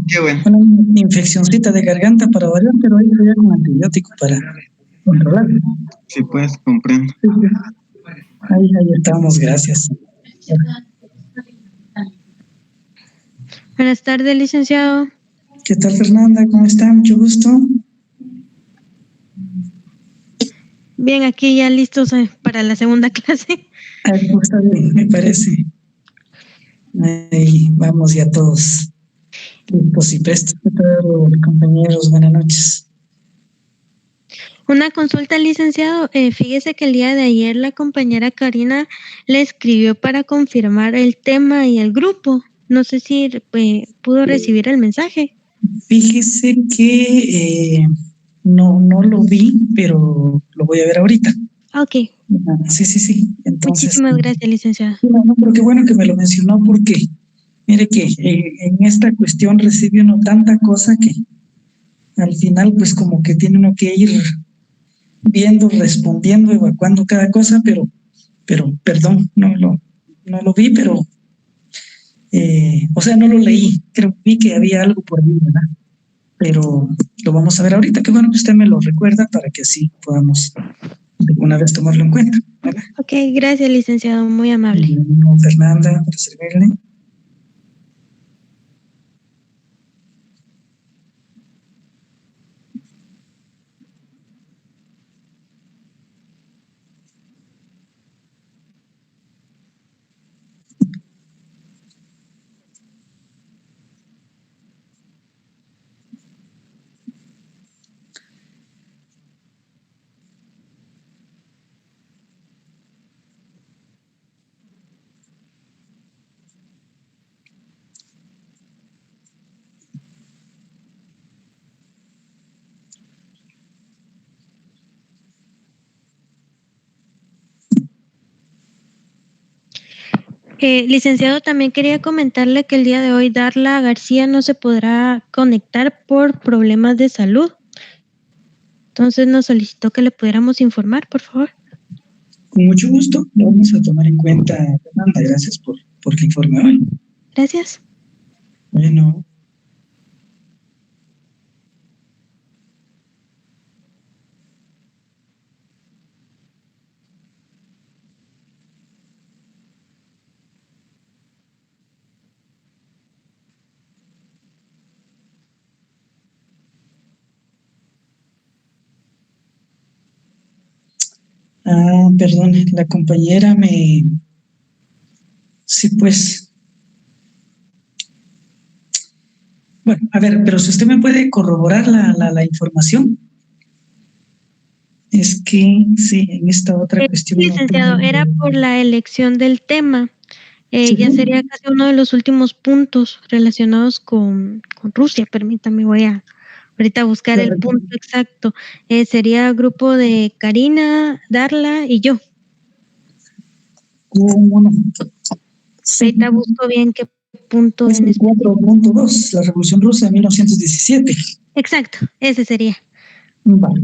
Qué bueno. Una infeccioncita de garganta para variar, pero ahí ya con antibiótico para controlar. Sí, pues, comprendo. Sí, sí. Ahí estamos, gracias. Buenas tardes, licenciado. ¿Qué tal, Fernanda? ¿Cómo está? Mucho gusto. Bien, aquí ya listos para la segunda clase. Pues está bien, me parece. Ahí vamos ya todos listos y prestos. ¿Qué tal, compañeros? Buenas noches. Una consulta, licenciado. Fíjese que el día de ayer la compañera Karina le escribió para confirmar el tema y el grupo. No sé si pudo recibir el mensaje. Fíjese que no lo vi, pero lo voy a ver ahorita. Ok. Sí. Entonces, muchísimas gracias, licenciado. No, pero qué bueno que me lo mencionó porque, mire que en esta cuestión recibe uno tanta cosa que al final pues como que tiene uno que ir viendo, respondiendo, evacuando cada cosa, pero perdón, no lo vi, pero o sea, no lo leí, creo que vi que había algo por ahí, ¿verdad? Pero lo vamos a ver ahorita, qué bueno que usted me lo recuerda para que así podamos de una vez tomarlo en cuenta, ¿verdad? Ok, gracias, licenciado, muy amable. Fernanda, para servirle. Licenciado, también quería comentarle que el día de hoy Darla García no se podrá conectar por problemas de salud. Entonces nos solicitó que le pudiéramos informar, por favor. Con mucho gusto, lo vamos a tomar en cuenta, Fernanda. Gracias por el informe hoy. Gracias. Bueno. Perdón, la compañera Sí, pues. Bueno, a ver, pero si usted me puede corroborar la información. Es que, sí, en esta otra cuestión. Licenciado, era por la elección del tema. Sí. Ya sería casi uno de los últimos puntos relacionados con Rusia. Permítame, voy a ahorita buscar el punto exacto. Sería grupo de Karina, Darla y yo. Bueno. Sí. Ahorita busco bien qué punto. Es el 4.2, la Revolución Rusa de 1917. Exacto, ese sería. Vale.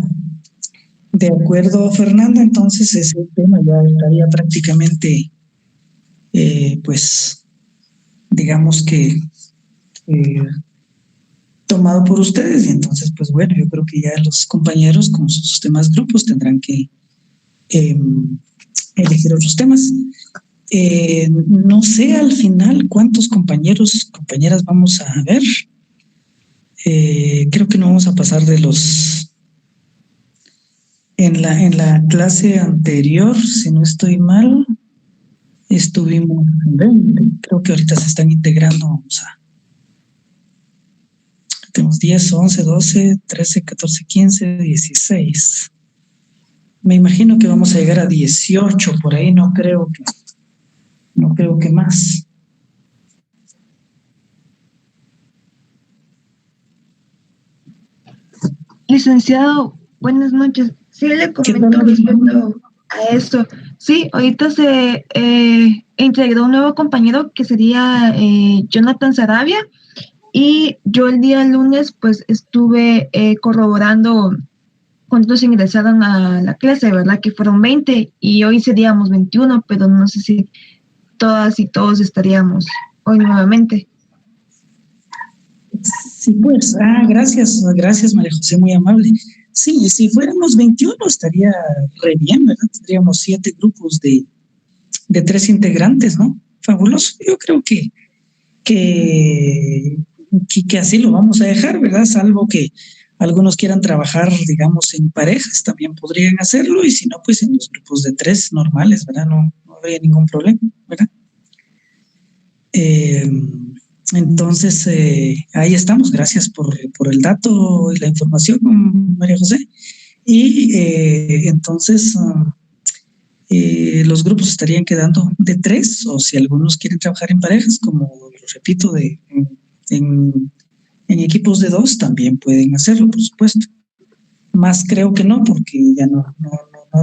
De acuerdo, Fernanda, entonces ese tema ya estaría prácticamente, pues, digamos que tomado por ustedes, y entonces, pues bueno, yo creo que ya los compañeros con sus demás grupos tendrán que elegir otros temas. No sé al final cuántos compañeras vamos a ver. Creo que no vamos a pasar de los... En la clase anterior, si no estoy mal, estuvimos en 20. Creo que ahorita se están integrando. Vamos a... Tenemos 10, 11, 12, 13, 14, 15, 16. Me imagino que vamos a llegar a 18 por ahí, no creo que más. Licenciado, buenas noches. Sí, le comento respecto a esto. Sí, ahorita se integró un nuevo compañero que sería Jonathan Sarabia, y yo el día lunes pues estuve corroborando cuántos ingresaron a la clase, ¿verdad? Que fueron 20 y hoy seríamos 21, pero no sé si todas y todos estaríamos hoy nuevamente. Sí, pues, gracias María José, muy amable. Sí, si fuéramos 21 estaría re bien, ¿verdad? Tendríamos 7 grupos de 3 integrantes, ¿no? Fabuloso. Yo creo que así lo vamos a dejar, ¿verdad? Salvo que algunos quieran trabajar, digamos, en parejas, también podrían hacerlo, y si no, pues en los grupos de 3 normales, ¿verdad? No habría ningún problema, ¿verdad? Entonces, ahí estamos. Gracias por el dato y la información, María José. Y entonces, los grupos estarían quedando de 3, o si algunos quieren trabajar en parejas, como lo repito, en equipos de 2, también pueden hacerlo, por supuesto. Más creo que no, porque ya no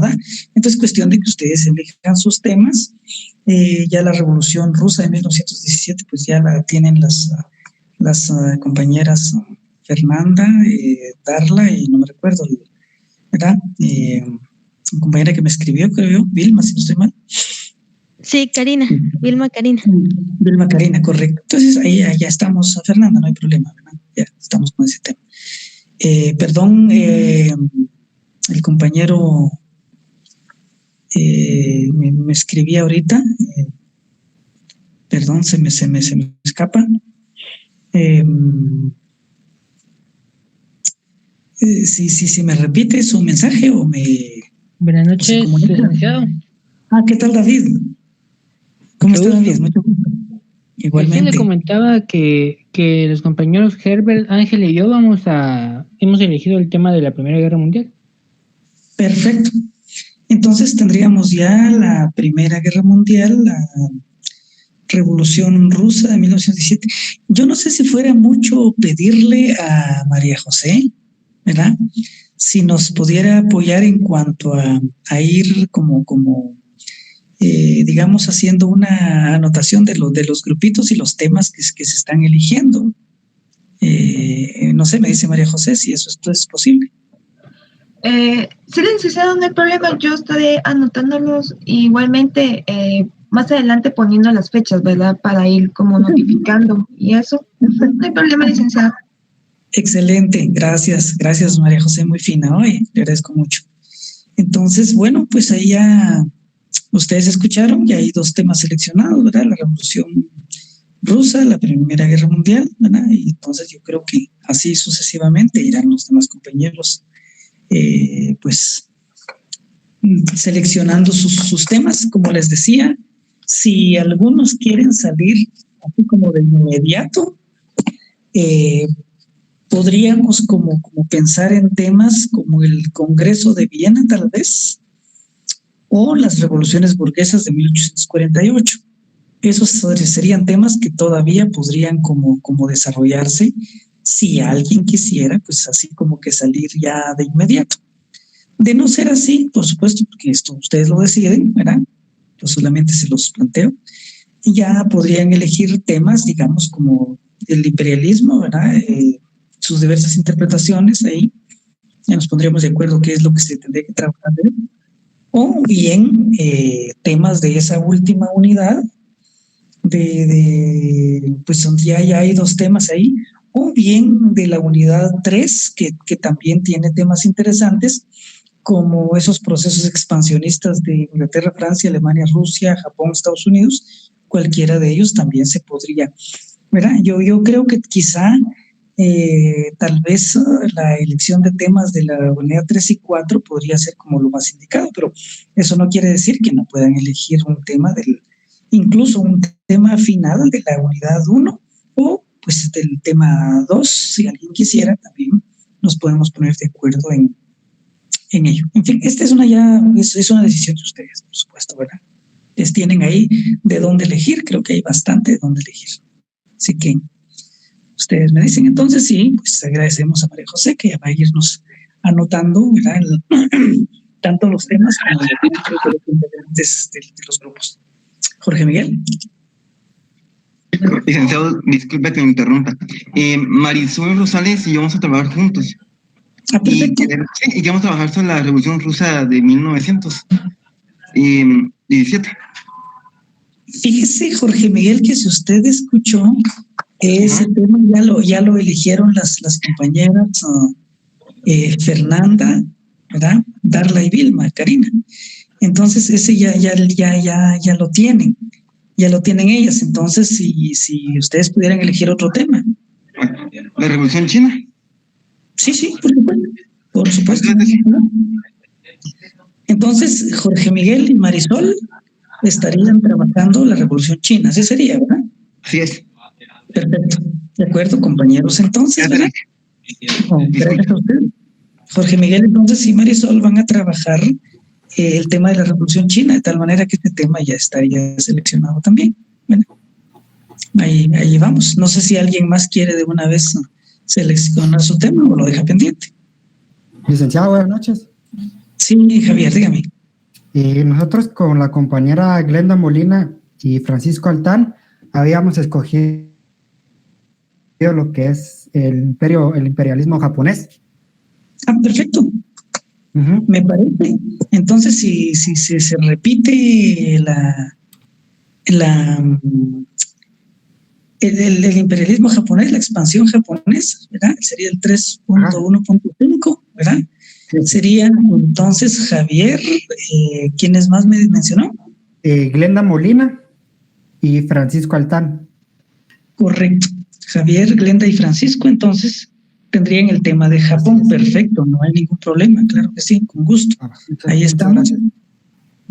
da. Entonces, cuestión de que ustedes elijan sus temas. Ya la Revolución Rusa de 1917, pues ya la tienen las compañeras Fernanda, Darla, y no me recuerdo, ¿verdad? Compañera que me escribió, creo yo, Vilma, si no estoy mal. Sí, Karina, Vilma Karina. Vilma Karina, correcto. Entonces, ahí ya estamos, Fernanda, no hay problema, ¿verdad? Ya estamos con ese tema. Perdón, el compañero me escribía ahorita, perdón, se me escapa. Si me repite su mensaje o me... Buenas noches, licenciado. ¿Qué tal, David? ¿Cómo está, David? Mucho gusto. Igualmente. Recién le comentaba que los compañeros Herbert, Ángel y yo hemos elegido el tema de la Primera Guerra Mundial. Perfecto. Entonces tendríamos ya la Primera Guerra Mundial, la Revolución Rusa de 1917. Yo no sé si fuera mucho pedirle a María José, ¿verdad? Si nos pudiera apoyar en cuanto a ir como digamos, haciendo una anotación de los grupitos y los temas que se están eligiendo. No sé, me dice María José si esto es posible. Sí, licenciado, no hay problema, yo estaré anotándolos igualmente, más adelante poniendo las fechas, ¿verdad? Para ir como notificando y eso. No hay problema, licenciado. Excelente, gracias María José, muy fina hoy, le agradezco mucho. Entonces, bueno, pues ahí ya ustedes escucharon, ya hay 2 temas seleccionados, ¿verdad? La Revolución Rusa, la Primera Guerra Mundial, ¿verdad? Y entonces yo creo que así sucesivamente irán los demás compañeros pues seleccionando sus temas. Como les decía, si algunos quieren salir así como de inmediato, podríamos como pensar en temas como el Congreso de Viena, tal vez, o las revoluciones burguesas de 1848. Esos serían temas que todavía podrían como desarrollarse si alguien quisiera, pues así como que salir ya de inmediato. De no ser así, por supuesto, porque esto ustedes lo deciden, ¿verdad? Yo solamente se los planteo. Y ya podrían elegir temas, digamos, como el imperialismo, ¿verdad? Sus diversas interpretaciones ahí. Ya nos pondríamos de acuerdo qué es lo que se tendría que trabajar de él. O bien temas de esa última unidad, pues donde ya hay 2 temas ahí, o bien de la unidad 3, que también tiene temas interesantes, como esos procesos expansionistas de Inglaterra, Francia, Alemania, Rusia, Japón, Estados Unidos. Cualquiera de ellos también se podría, ¿verdad? Yo creo que quizá tal vez la elección de temas de la unidad 3 y 4 podría ser como lo más indicado, pero eso no quiere decir que no puedan elegir un tema incluso un tema final de la unidad 1 o pues del tema 2, si alguien quisiera, también nos podemos poner de acuerdo en ello. En fin, esta es una decisión de ustedes, por supuesto, ¿verdad? Les tienen ahí de dónde elegir, creo que hay bastante de dónde elegir. Así que ustedes me dicen. Entonces, sí, pues agradecemos a María José que va a irnos anotando, ¿verdad? Tanto los temas como los integrantes de los grupos. Jorge Miguel. Licenciado, disculpe que me interrumpa. Marisol Rosales y yo vamos a trabajar juntos. Perfecto. Y vamos a trabajar sobre la Revolución Rusa de 1917. Fíjese, Jorge Miguel, que si usted escuchó Ese tema ya lo eligieron las compañeras Fernanda, ¿verdad? Darla y Vilma, Karina. Entonces ese ya lo tienen. Ya lo tienen ellas. Entonces, si ustedes pudieran elegir otro tema. ¿La Revolución China? Sí, por supuesto. Entonces, Jorge Miguel y Marisol estarían trabajando la Revolución China. Así sería, ¿verdad? Así es. Perfecto. De acuerdo, compañeros. Entonces, ¿verdad? Gracias a usted. Jorge Miguel, entonces, y Marisol van a trabajar el tema de la Revolución China, de tal manera que este tema ya estaría seleccionado también. Bueno, ahí vamos. No sé si alguien más quiere de una vez seleccionar su tema o lo deja pendiente. Licenciado, buenas noches. Sí, Javier, dígame. Nosotros con la compañera Glenda Molina y Francisco Altán habíamos escogido lo que es el imperialismo japonés. Perfecto. Me parece. Entonces, si se repite el imperialismo japonés, la expansión japonesa, ¿verdad? Sería el 3.1.5, ¿verdad? Sí. Sería entonces Javier, ¿quiénes más me mencionó? Glenda Molina y Francisco Altán. Correcto. Javier, Glenda y Francisco, entonces tendrían el tema de Japón. Perfecto, no hay ningún problema, claro que sí, con gusto. Ahí estamos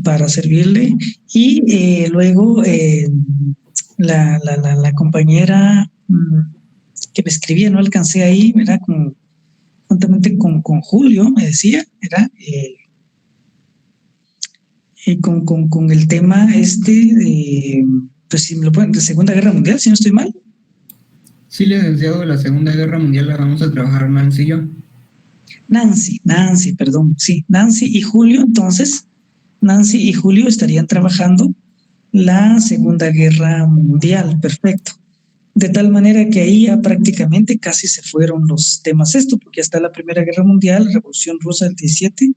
para servirle. Y luego la compañera que me escribía, no alcancé ahí, ¿verdad? Juntamente con Julio, me decía, ¿verdad? Con el tema pues si me lo pueden, de Segunda Guerra Mundial, si no estoy mal. Sí, licenciado, de la Segunda Guerra Mundial la vamos a trabajar Nancy y yo. Nancy, perdón, sí, Nancy y Julio, entonces, Nancy y Julio estarían trabajando la Segunda Guerra Mundial, perfecto. De tal manera que ahí ya prácticamente casi se fueron los temas porque está la Primera Guerra Mundial, Revolución Rusa del 17.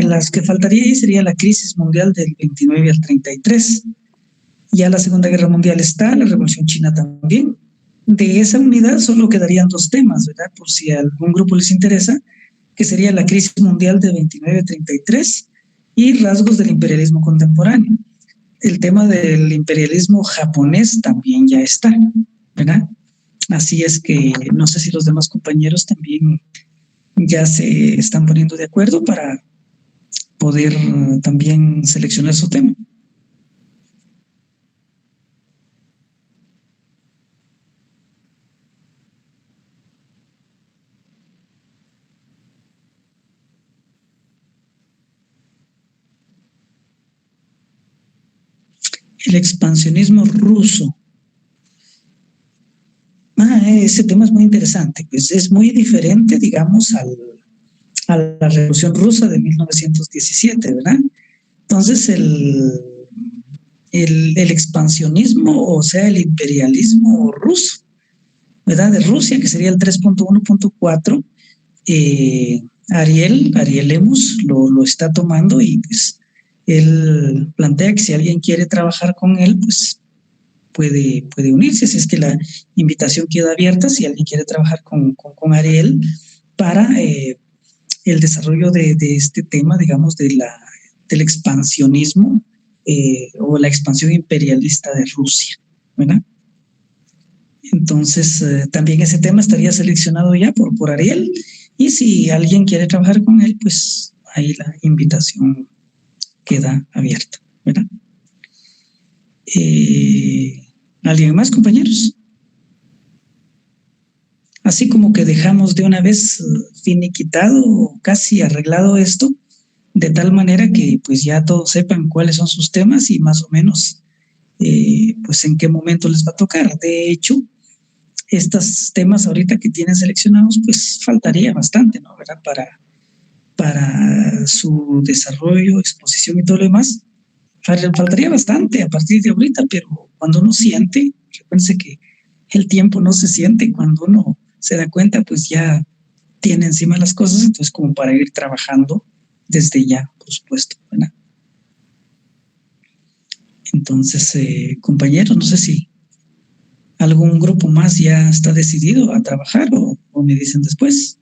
Las que faltaría ahí sería la crisis mundial del 29 al 33. Ya la Segunda Guerra Mundial está, la Revolución China también. De esa unidad solo quedarían 2 temas, ¿verdad? Por si a algún grupo les interesa, que sería la crisis mundial de 29-33 y rasgos del imperialismo contemporáneo. El tema del imperialismo japonés también ya está, ¿verdad? Así es que no sé si los demás compañeros también ya se están poniendo de acuerdo para poder también seleccionar su tema. El expansionismo ruso. Ese tema es muy interesante, pues es muy diferente, digamos, a la Revolución Rusa de 1917, ¿verdad? Entonces, el expansionismo, o sea, el imperialismo ruso, ¿verdad? De Rusia, que sería el 3.1.4, Ariel Lemus lo está tomando y pues él plantea que si alguien quiere trabajar con él, pues puede unirse, si es que la invitación queda abierta, si alguien quiere trabajar con Ariel para el desarrollo de este tema, digamos, del expansionismo o la expansión imperialista de Rusia, ¿verdad? Entonces, también ese tema estaría seleccionado ya por Ariel, y si alguien quiere trabajar con él, pues ahí la invitación queda abierta, ¿verdad? ¿Alguien más, compañeros? Así como que dejamos de una vez finiquitado, casi arreglado esto, de tal manera que pues ya todos sepan cuáles son sus temas y más o menos pues en qué momento les va a tocar. De hecho, estos temas ahorita que tienen seleccionados, pues faltaría bastante, ¿no? ¿Verdad? Para su desarrollo, exposición y todo lo demás, faltaría bastante a partir de ahorita, pero cuando uno siente, recuérdense que el tiempo no se siente, cuando uno se da cuenta, pues ya tiene encima las cosas, entonces como para ir trabajando desde ya, por supuesto, ¿verdad? Entonces, compañeros, no sé si ¿Algún grupo más ya está decidido a trabajar o me dicen después?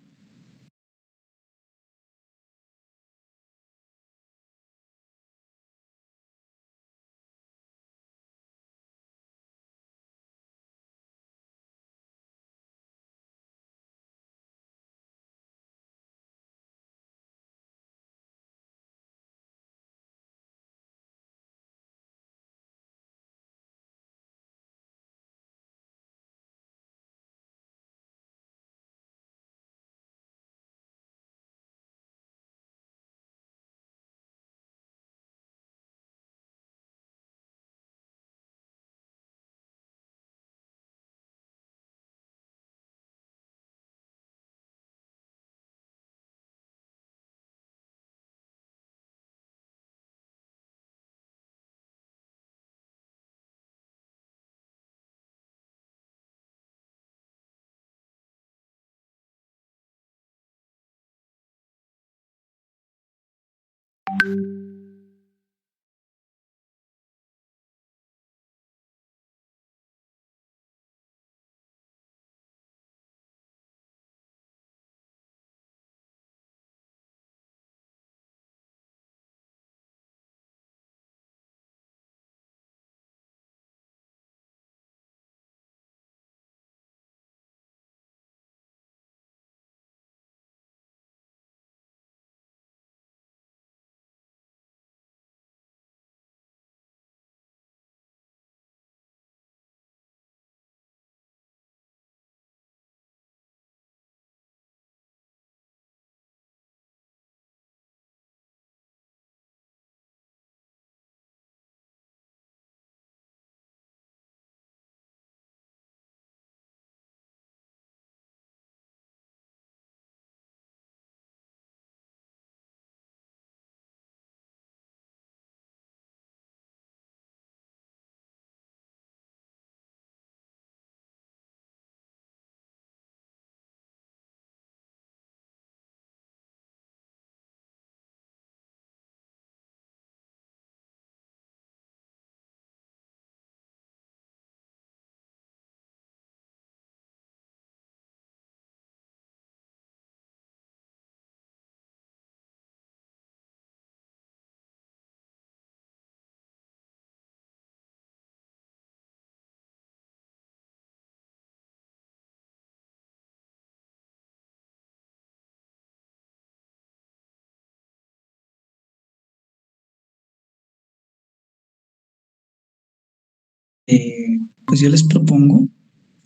Pues yo les propongo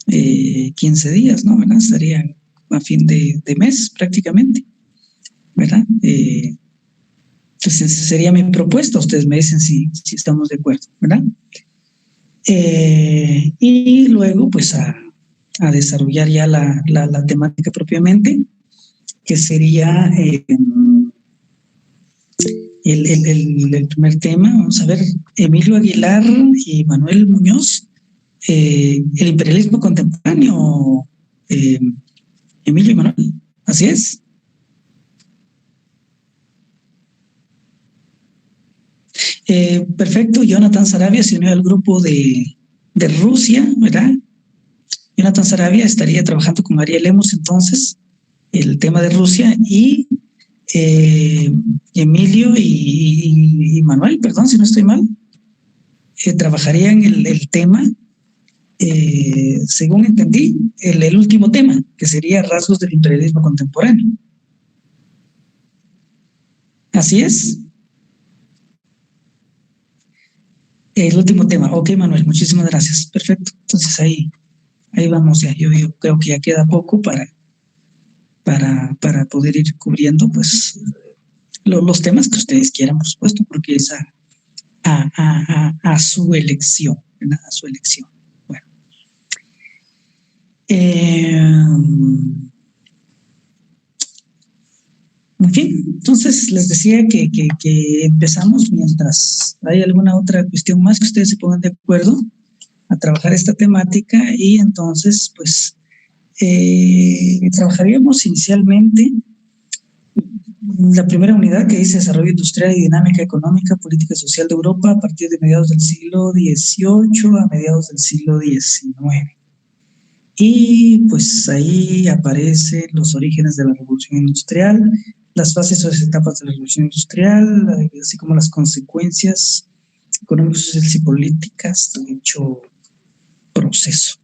15 días, ¿no? ¿Verdad? Estaría a fin de mes prácticamente, ¿verdad? Entonces sería mi propuesta, ustedes me dicen si estamos de acuerdo, ¿verdad? Y luego pues a desarrollar ya la temática propiamente, que sería el primer tema. Vamos a ver, Emilio Aguilar y Manuel Muñoz, el imperialismo contemporáneo, Emilio y Manuel, ¿así es? Perfecto, Jonathan Sarabia se unió al grupo de Rusia, ¿verdad? Jonathan Sarabia estaría trabajando con María Lemos entonces, el tema de Rusia, y Emilio y Manuel, perdón si no estoy mal, trabajarían el tema, según entendí, el último tema, que sería rasgos del imperialismo contemporáneo. ¿Así es? El último tema. Ok, Manuel, muchísimas gracias. Perfecto. Entonces ahí vamos ya. Yo creo que ya queda poco para poder ir cubriendo pues los temas que ustedes quieran, por supuesto, porque es a su elección, ¿verdad? A su elección. Bueno. Muy bien, entonces les decía que empezamos mientras hay alguna otra cuestión más que ustedes se pongan de acuerdo a trabajar esta temática, y entonces pues trabajaríamos inicialmente la primera unidad, que dice Desarrollo Industrial y Dinámica Económica, Política y Social de Europa a partir de mediados del siglo XVIII a mediados del siglo XIX. Y pues ahí aparecen los orígenes de la revolución industrial, las fases o las etapas de la revolución industrial, así como las consecuencias económicas, sociales y políticas de dicho proceso.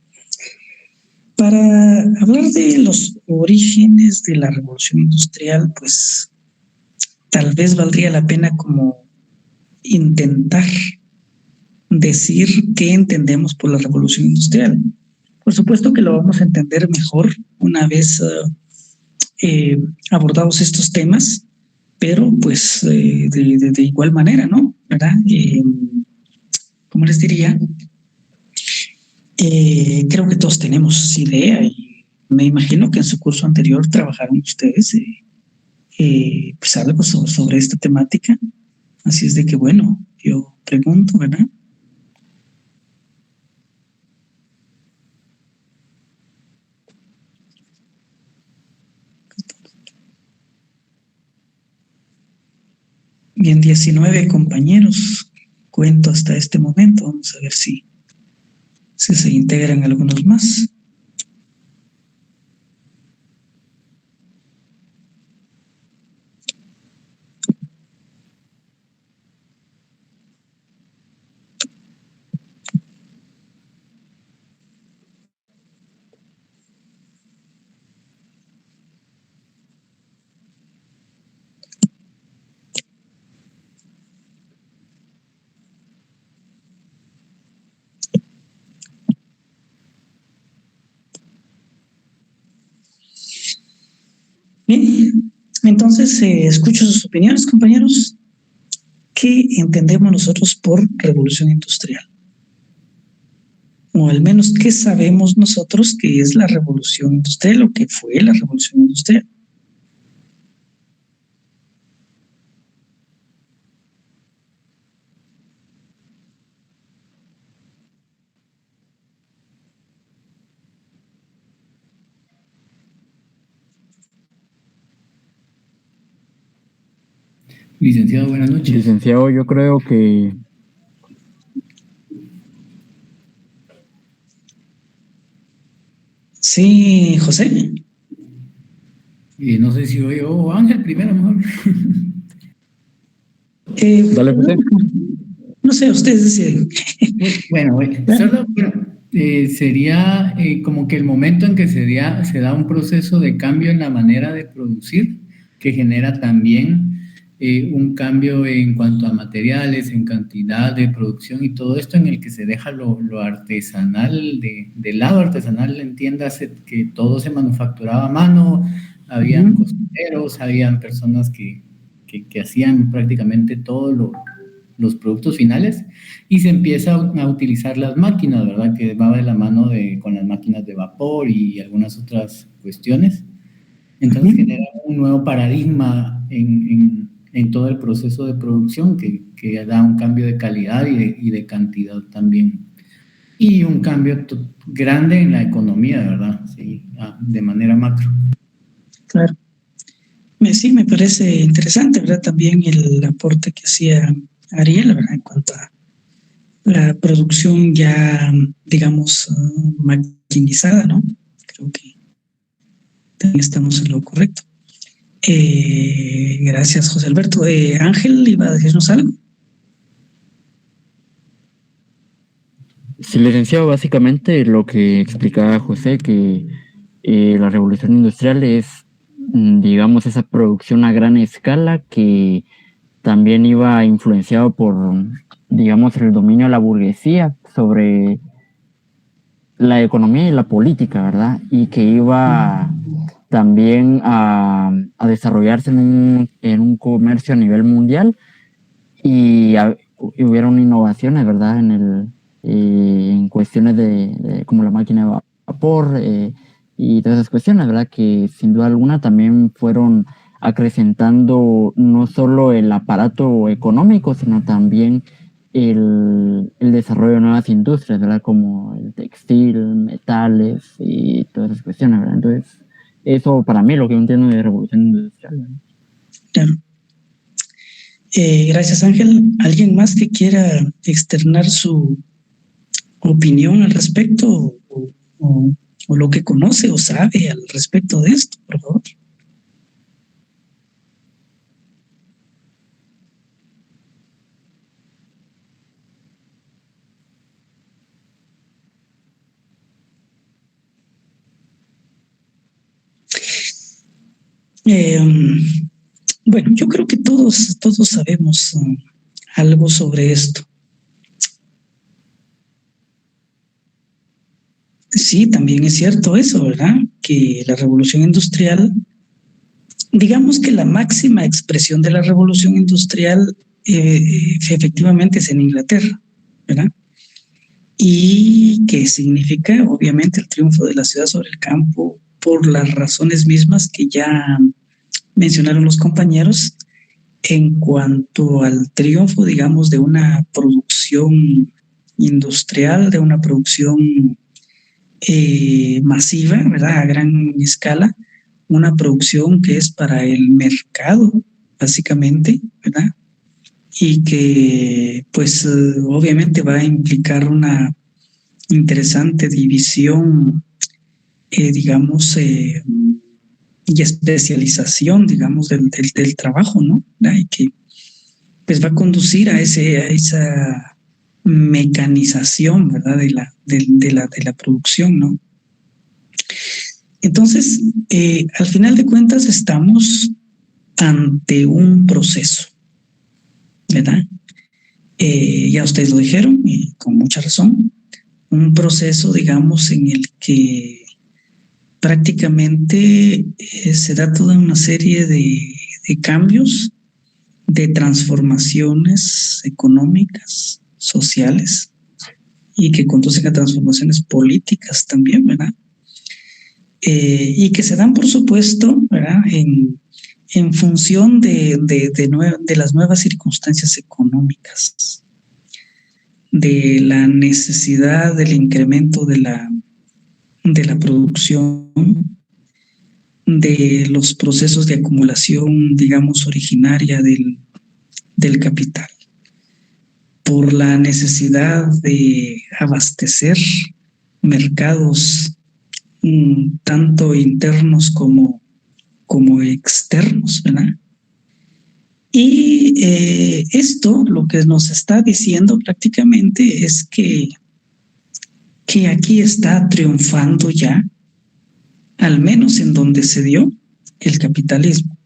Para hablar de los orígenes de la revolución industrial, pues tal vez valdría la pena como intentar decir qué entendemos por la revolución industrial. Por supuesto que lo vamos a entender mejor una vez abordados estos temas, pero pues de igual manera, ¿no? ¿Verdad? ¿Cómo les diría? Creo que todos tenemos idea y me imagino que en su curso anterior trabajaron ustedes pues algo sobre esta temática. Así es de que, bueno, yo pregunto, ¿verdad? Bien, 19 compañeros cuento hasta este momento. Vamos a ver si se integran algunos más. Bien, entonces escucho sus opiniones, compañeros. ¿Qué entendemos nosotros por revolución industrial? O al menos, ¿qué sabemos nosotros que es la revolución industrial o qué fue la revolución industrial? Licenciado, buenas noches. Licenciado, yo creo que Sí, José. No sé si oye Ángel primero, mejor. dale, José. No sé, ustedes deciden. Bueno, solo sería como que el momento en que se da un proceso de cambio en la manera de producir, que genera también un cambio en cuanto a materiales, en cantidad de producción y todo esto, en el que se deja lo artesanal, del lado artesanal, entiéndase que todo se manufacturaba a mano, habían costureros, habían personas que hacían prácticamente todo los productos finales, y se empieza a utilizar las máquinas, ¿verdad? Que va de la mano con las máquinas de vapor y algunas otras cuestiones. Entonces genera un nuevo paradigma en todo el proceso de producción que da un cambio de calidad y de cantidad también. Y un cambio grande en la economía, ¿verdad? Sí, de manera macro. Claro. Sí, me parece interesante, ¿verdad? También el aporte que hacía Ariel, ¿verdad? En cuanto a la producción ya, digamos, maquinizada, ¿no? Creo que también estamos en lo correcto. Gracias, José Alberto. Ángel, ¿iba a decirnos algo? Sí, licenciado, básicamente lo que explicaba José, que la revolución industrial es, digamos, esa producción a gran escala que también iba influenciado por, digamos, el dominio de la burguesía sobre la economía y la política, ¿verdad? Y que iba también a desarrollarse en un comercio a nivel mundial y hubieron innovaciones, ¿verdad? En cuestiones de como la máquina de vapor y todas esas cuestiones, ¿verdad? Que sin duda alguna también fueron acrecentando no solo el aparato económico, sino también el desarrollo de nuevas industrias, ¿verdad? Como el textil, metales y todas esas cuestiones, ¿verdad? Entonces, eso para mí es lo que yo entiendo de revolución industrial, ¿verdad? Claro. Gracias, Ángel. ¿Alguien más que quiera externar su opinión al respecto o o lo que conoce o sabe al respecto de esto, por favor. Bueno, yo creo que todos sabemos algo sobre esto. Sí, también es cierto eso, ¿verdad? Que la revolución industrial, digamos que la máxima expresión de la revolución industrial efectivamente es en Inglaterra, ¿verdad? Y que significa, obviamente, el triunfo de la ciudad sobre el campo por las razones mismas que ya mencionaron los compañeros en cuanto al triunfo, digamos, de una producción industrial, de una producción masiva, ¿verdad? A gran escala, una producción que es para el mercado, básicamente, ¿verdad? Y que, pues, obviamente va a implicar una interesante división, digamos, y especialización, digamos, del trabajo, ¿no? ¿verdad? Y que, pues, va a conducir a esa mecanización, ¿verdad? de la producción, ¿no? Entonces, al final de cuentas estamos ante un proceso, ¿verdad? Ya ustedes lo dijeron y con mucha razón, un proceso, digamos, en el que prácticamente se da toda una serie de cambios, de transformaciones económicas, sociales, y que conducen a transformaciones políticas también, ¿verdad? Y que se dan, por supuesto, ¿verdad? En función de las nuevas circunstancias económicas, de la necesidad del incremento de la producción, de los procesos de acumulación, digamos, originaria del capital, por la necesidad de abastecer mercados tanto internos como externos, ¿verdad? Y esto lo que nos está diciendo prácticamente es que aquí está triunfando ya, al menos en donde se dio, el capitalismo.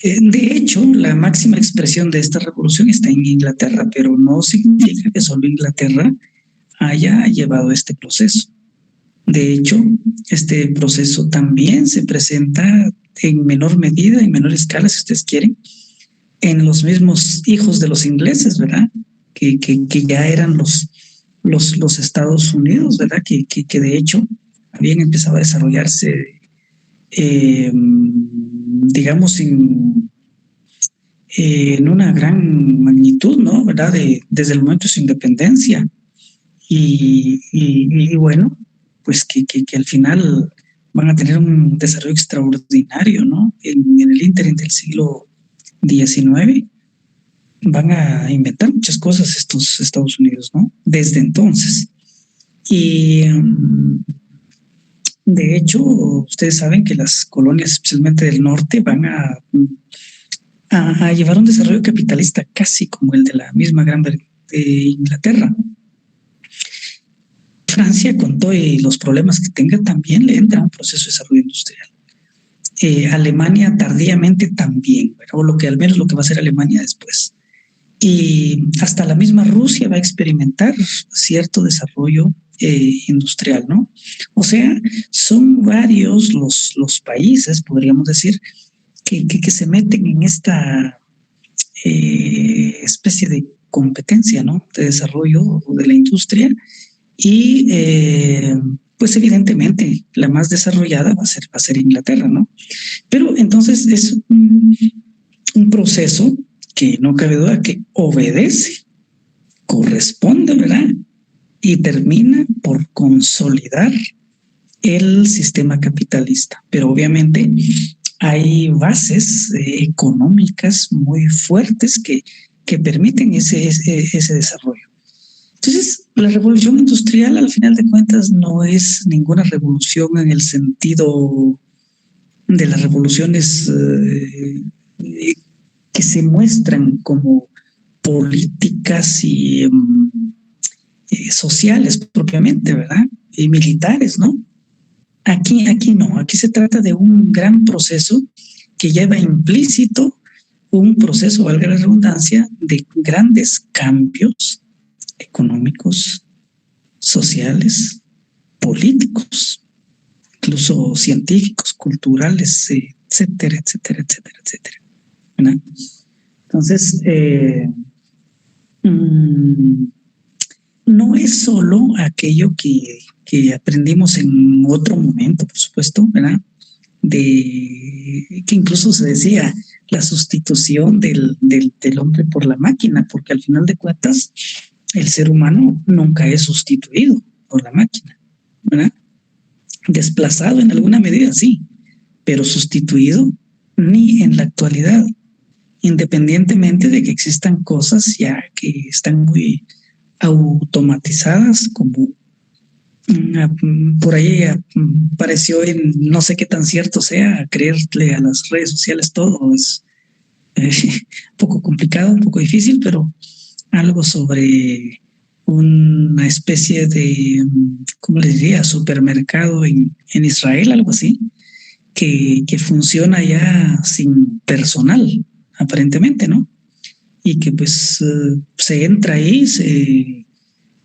De hecho, la máxima expresión de esta revolución está en Inglaterra, pero no significa que solo Inglaterra haya llevado este proceso. De hecho, este proceso también se presenta en menor medida, en menor escala, si ustedes quieren, en los mismos hijos de los ingleses, ¿verdad? Que ya eran los Estados Unidos, ¿verdad? Que de hecho habían empezado a desarrollarse, digamos, en una gran magnitud, ¿no? ¿Verdad? Desde el momento de su independencia. Y bueno, pues que al final van a tener un desarrollo extraordinario, ¿no? En el ínterin del siglo XIX van a inventar muchas cosas estos Estados Unidos, ¿no? Desde entonces. Y de hecho, ustedes saben que las colonias, especialmente del norte, van a llevar un desarrollo capitalista casi como el de la misma Inglaterra. Francia, con todos los problemas que tenga, también le entra a un proceso de desarrollo industrial. Alemania tardíamente también, o al menos lo que va a hacer Alemania después. Y hasta la misma Rusia va a experimentar cierto desarrollo industrial, ¿no? O sea, son varios los países, podríamos decir, que se meten en esta especie de competencia, ¿no? De desarrollo de la industria. Y pues evidentemente la más desarrollada va a ser Inglaterra, ¿no? Pero entonces es un proceso que no cabe duda que obedece, corresponde, ¿verdad? Y termina por consolidar el sistema capitalista. Pero obviamente hay bases económicas muy fuertes que permiten ese desarrollo. Entonces, la revolución industrial, al final de cuentas, no es ninguna revolución en el sentido de las revoluciones que se muestran como políticas y sociales propiamente, ¿verdad? Y militares, ¿no? Aquí no, aquí se trata de un gran proceso que lleva implícito un proceso, valga la redundancia, de grandes cambios económicos, sociales, políticos, incluso científicos, culturales, etcétera, etcétera, etcétera, etcétera. ¿Verdad? Entonces, no es solo aquello que aprendimos en otro momento, por supuesto, ¿verdad? Que incluso se decía la sustitución del hombre por la máquina, porque al final de cuentas el ser humano nunca es sustituido por la máquina, ¿verdad? Desplazado en alguna medida, sí, pero sustituido ni en la actualidad, independientemente de que existan cosas ya que están muy automatizadas, como por ahí pareció, en no sé qué tan cierto sea, creerle a las redes sociales todo es un poco complicado, un poco difícil, pero algo sobre una especie de, ¿cómo les diría?, supermercado en Israel, algo así, que funciona ya sin personal, aparentemente, ¿no? Y que pues se entra ahí,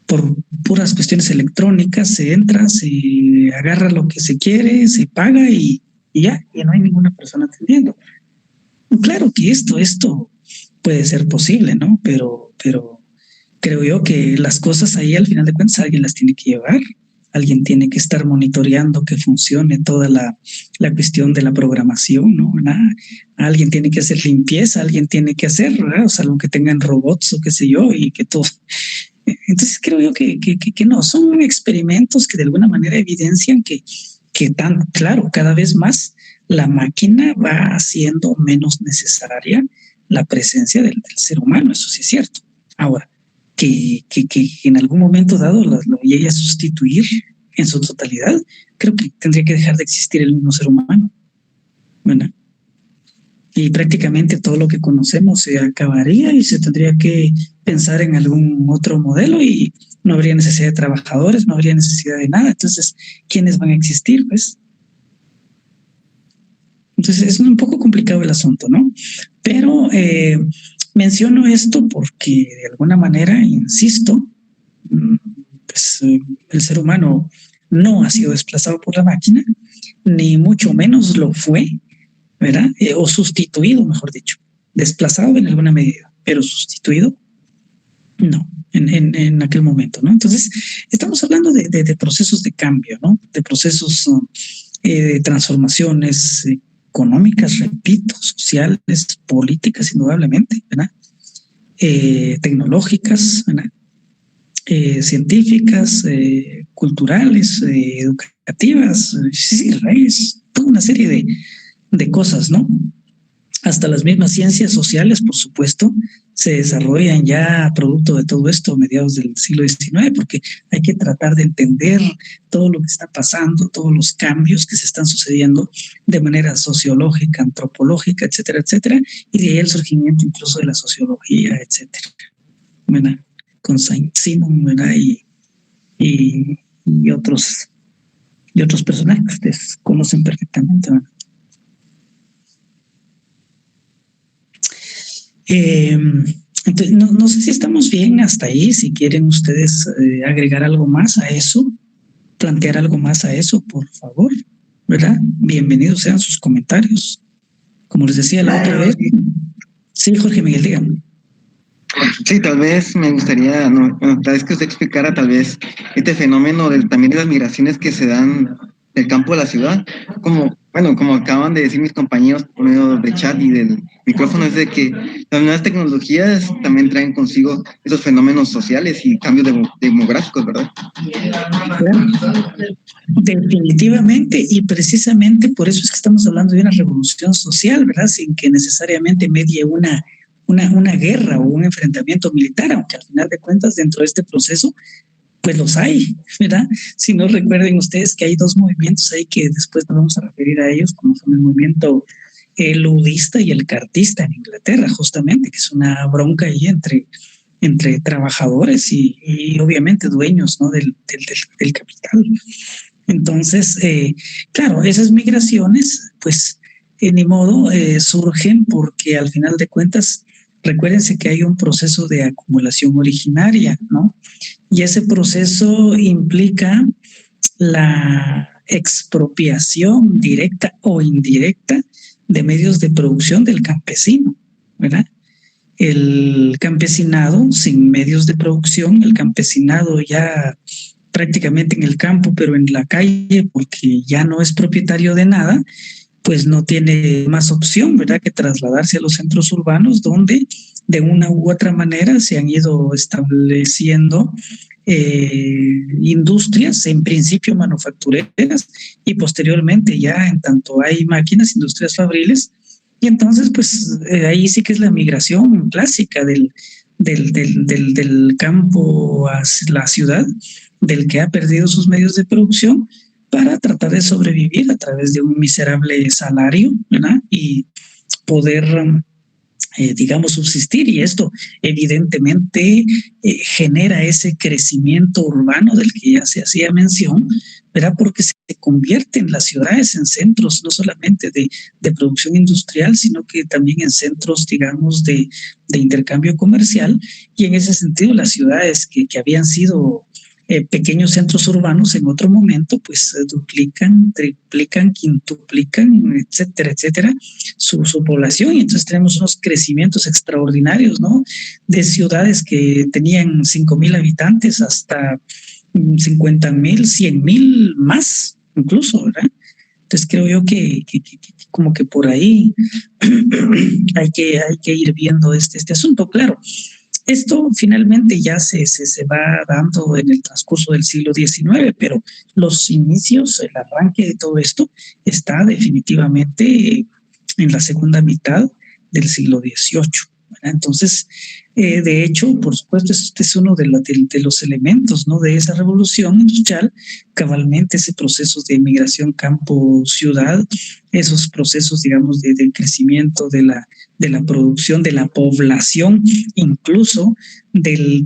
por puras cuestiones electrónicas, se entra, se agarra lo que se quiere, se paga y ya no hay ninguna persona atendiendo. Claro que esto puede ser posible, ¿no? Pero creo yo que las cosas ahí al final de cuentas alguien las tiene que llevar, alguien tiene que estar monitoreando que funcione toda la cuestión de la programación, ¿no? Alguien tiene que hacer limpieza, alguien tiene que hacer, ¿verdad? O sea, algo que tengan robots o qué sé yo, y que todo. Entonces creo yo que no, son experimentos que de alguna manera evidencian que tan claro, cada vez más la máquina va haciendo menos necesaria la presencia del ser humano, eso sí es cierto. Ahora, que en algún momento dado lo llegue a sustituir en su totalidad, creo que tendría que dejar de existir el mismo ser humano, ¿verdad? Y prácticamente todo lo que conocemos se acabaría y se tendría que pensar en algún otro modelo y no habría necesidad de trabajadores, no habría necesidad de nada. Entonces, ¿quiénes van a existir, pues? Entonces, es un poco complicado el asunto, ¿no? Pero menciono esto porque de alguna manera, insisto, pues el ser humano no ha sido desplazado por la máquina, ni mucho menos lo fue, ¿verdad? O sustituido, mejor dicho. Desplazado en alguna medida, pero sustituido, no, en aquel momento, ¿no? Entonces, estamos hablando de procesos de cambio, ¿no? De procesos de transformaciones económicas, repito, sociales, políticas, indudablemente, ¿verdad? Tecnológicas, ¿verdad? Científicas, culturales, educativas, sí, es toda una serie de cosas, ¿no? Hasta las mismas ciencias sociales, por supuesto, se desarrollan ya producto de todo esto a mediados del siglo XIX, porque hay que tratar de entender todo lo que está pasando, todos los cambios que se están sucediendo de manera sociológica, antropológica, etcétera, etcétera, y de ahí el surgimiento incluso de la sociología, etcétera, ¿verdad? Con Saint-Simon, ¿verdad? Y otros personajes que ustedes conocen perfectamente, ¿verdad? Entonces, no sé si estamos bien hasta ahí, si quieren ustedes agregar algo más a eso, plantear algo más a eso, por favor, ¿verdad? Bienvenidos sean sus comentarios. Como les decía la otra vez. Sí, Jorge Miguel, dígame. Sí, tal vez me gustaría, tal vez que usted explicara tal vez este fenómeno también de las migraciones que se dan del campo a la ciudad, como acaban de decir mis compañeros por medio del chat y del micrófono, es de que las nuevas tecnologías también traen consigo esos fenómenos sociales y cambios demográficos, ¿verdad? Definitivamente, y precisamente por eso es que estamos hablando de una revolución social, ¿verdad? Sin que necesariamente medie una una guerra o un enfrentamiento militar, aunque al final de cuentas dentro de este proceso pues los hay, ¿verdad? Si no, recuerden ustedes que hay dos movimientos ahí que después nos vamos a referir a ellos, como son el movimiento ludista y el cartista en Inglaterra, justamente, que es una bronca ahí entre trabajadores y obviamente dueños, ¿no? del capital. Entonces, claro, esas migraciones, pues, ni modo, surgen porque al final de cuentas, recuérdense que hay un proceso de acumulación originaria, ¿no? Y ese proceso implica la expropiación directa o indirecta de medios de producción del campesino, ¿verdad? El campesinado sin medios de producción, el campesinado ya prácticamente en el campo, pero en la calle, porque ya no es propietario de nada, pues no tiene más opción, ¿verdad?, que trasladarse a los centros urbanos donde de una u otra manera se han ido estableciendo industrias, en principio manufactureras, y posteriormente ya en tanto hay máquinas, industrias fabriles, y entonces pues ahí sí que es la migración clásica del campo a la ciudad, del que ha perdido sus medios de producción, para tratar de sobrevivir a través de un miserable salario, ¿verdad? Y poder, digamos, subsistir. Y esto evidentemente genera ese crecimiento urbano del que ya se hacía mención, ¿verdad? Porque se convierten las ciudades en centros no solamente de producción industrial, sino que también en centros, digamos, de intercambio comercial. Y en ese sentido, las ciudades que habían sido pequeños centros urbanos en otro momento, pues duplican, triplican, quintuplican, etcétera, etcétera, su población. Y entonces tenemos unos crecimientos extraordinarios, ¿no? De ciudades que tenían 5,000 habitantes hasta 50,000, 100,000 más, incluso, ¿verdad? Entonces creo yo que como que por ahí hay que ir viendo este asunto. Claro, esto finalmente ya se va dando en el transcurso del siglo XIX, pero los inicios, el arranque de todo esto está definitivamente en la segunda mitad del siglo XVIII. ¿Verdad? Entonces, de hecho, por supuesto, este es uno de los elementos, ¿no?, de esa revolución industrial, cabalmente ese proceso de migración campo-ciudad, esos procesos, digamos, de crecimiento de la producción, de la población, incluso del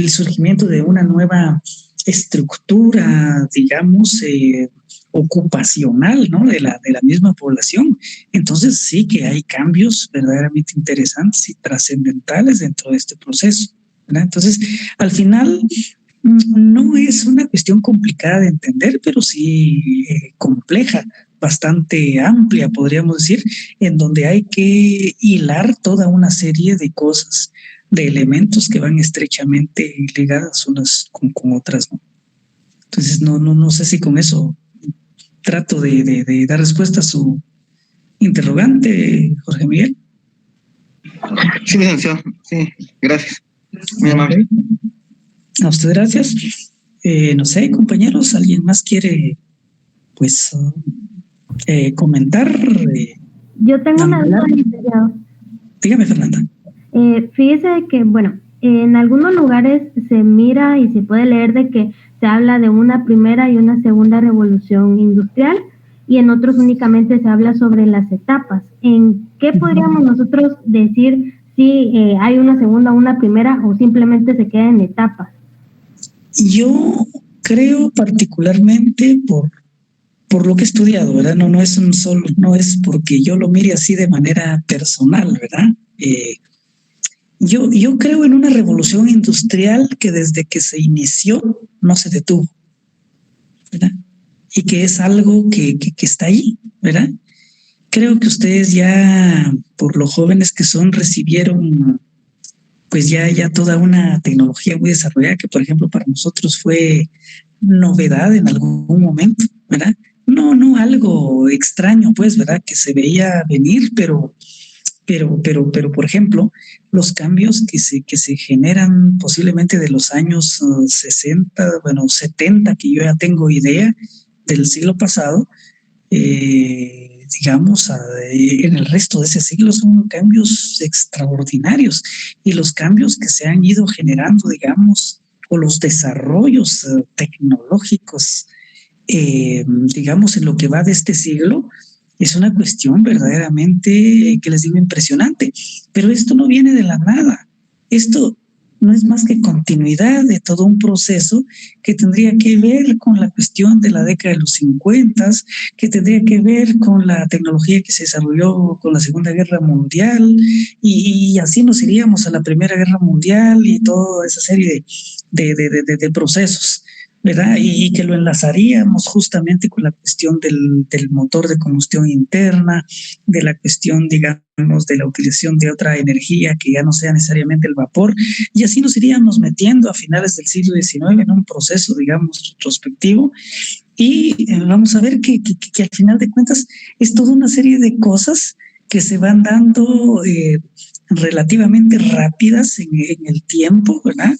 surgimiento de una nueva estructura, digamos, ocupacional, ¿no?, de la misma población. Entonces sí que hay cambios verdaderamente interesantes y trascendentales dentro de este proceso, ¿verdad? Entonces, al final, no es una cuestión complicada de entender, pero sí compleja, bastante amplia, podríamos decir, en donde hay que hilar toda una serie de cosas, de elementos que van estrechamente ligadas unas con otras, ¿no? Entonces, no sé si con eso trato de dar respuesta a su interrogante, Jorge Miguel. Sí, licenciado. Sí, gracias. Muy amable. A usted gracias. No sé, compañeros, ¿alguien más quiere, pues, comentar? Yo tengo una duda, licenciado. Dígame, Fernanda. Fíjese que, bueno, en algunos lugares se mira y se puede leer de que se habla de una primera y una segunda revolución industrial, y en otros únicamente se habla sobre las etapas. ¿En qué podríamos nosotros decir si hay una segunda o una primera, o simplemente se queda en etapas? Yo creo particularmente por lo que he estudiado, ¿verdad? No es porque yo lo mire así de manera personal, ¿verdad? Yo creo en una revolución industrial que desde que se inició no se detuvo, ¿verdad? Y que es algo que está ahí, ¿verdad? Creo que ustedes ya, por lo jóvenes que son, recibieron pues ya toda una tecnología muy desarrollada que, por ejemplo, para nosotros fue novedad en algún momento, ¿verdad? No algo extraño, pues, ¿verdad? Que se veía venir, pero por ejemplo, los cambios que se generan posiblemente de los años 60, 70, que yo ya tengo idea del siglo pasado, digamos, en el resto de ese siglo son cambios extraordinarios, y los cambios que se han ido generando, digamos, o los desarrollos tecnológicos, digamos, en lo que va de este siglo, es una cuestión verdaderamente, que les digo, impresionante. Pero esto no viene de la nada. Esto no es más que continuidad de todo un proceso que tendría que ver con la cuestión de la década de los 50, que tendría que ver con la tecnología que se desarrolló con la Segunda Guerra Mundial, y así nos iríamos a la Primera Guerra Mundial y toda esa serie de procesos, ¿verdad? Y que lo enlazaríamos justamente con la cuestión del motor de combustión interna, de la cuestión, digamos, de la utilización de otra energía que ya no sea necesariamente el vapor, y así nos iríamos metiendo a finales del siglo XIX en un proceso, digamos, retrospectivo, y vamos a ver que al final de cuentas es toda una serie de cosas que se van dando relativamente rápidas en el tiempo, ¿verdad?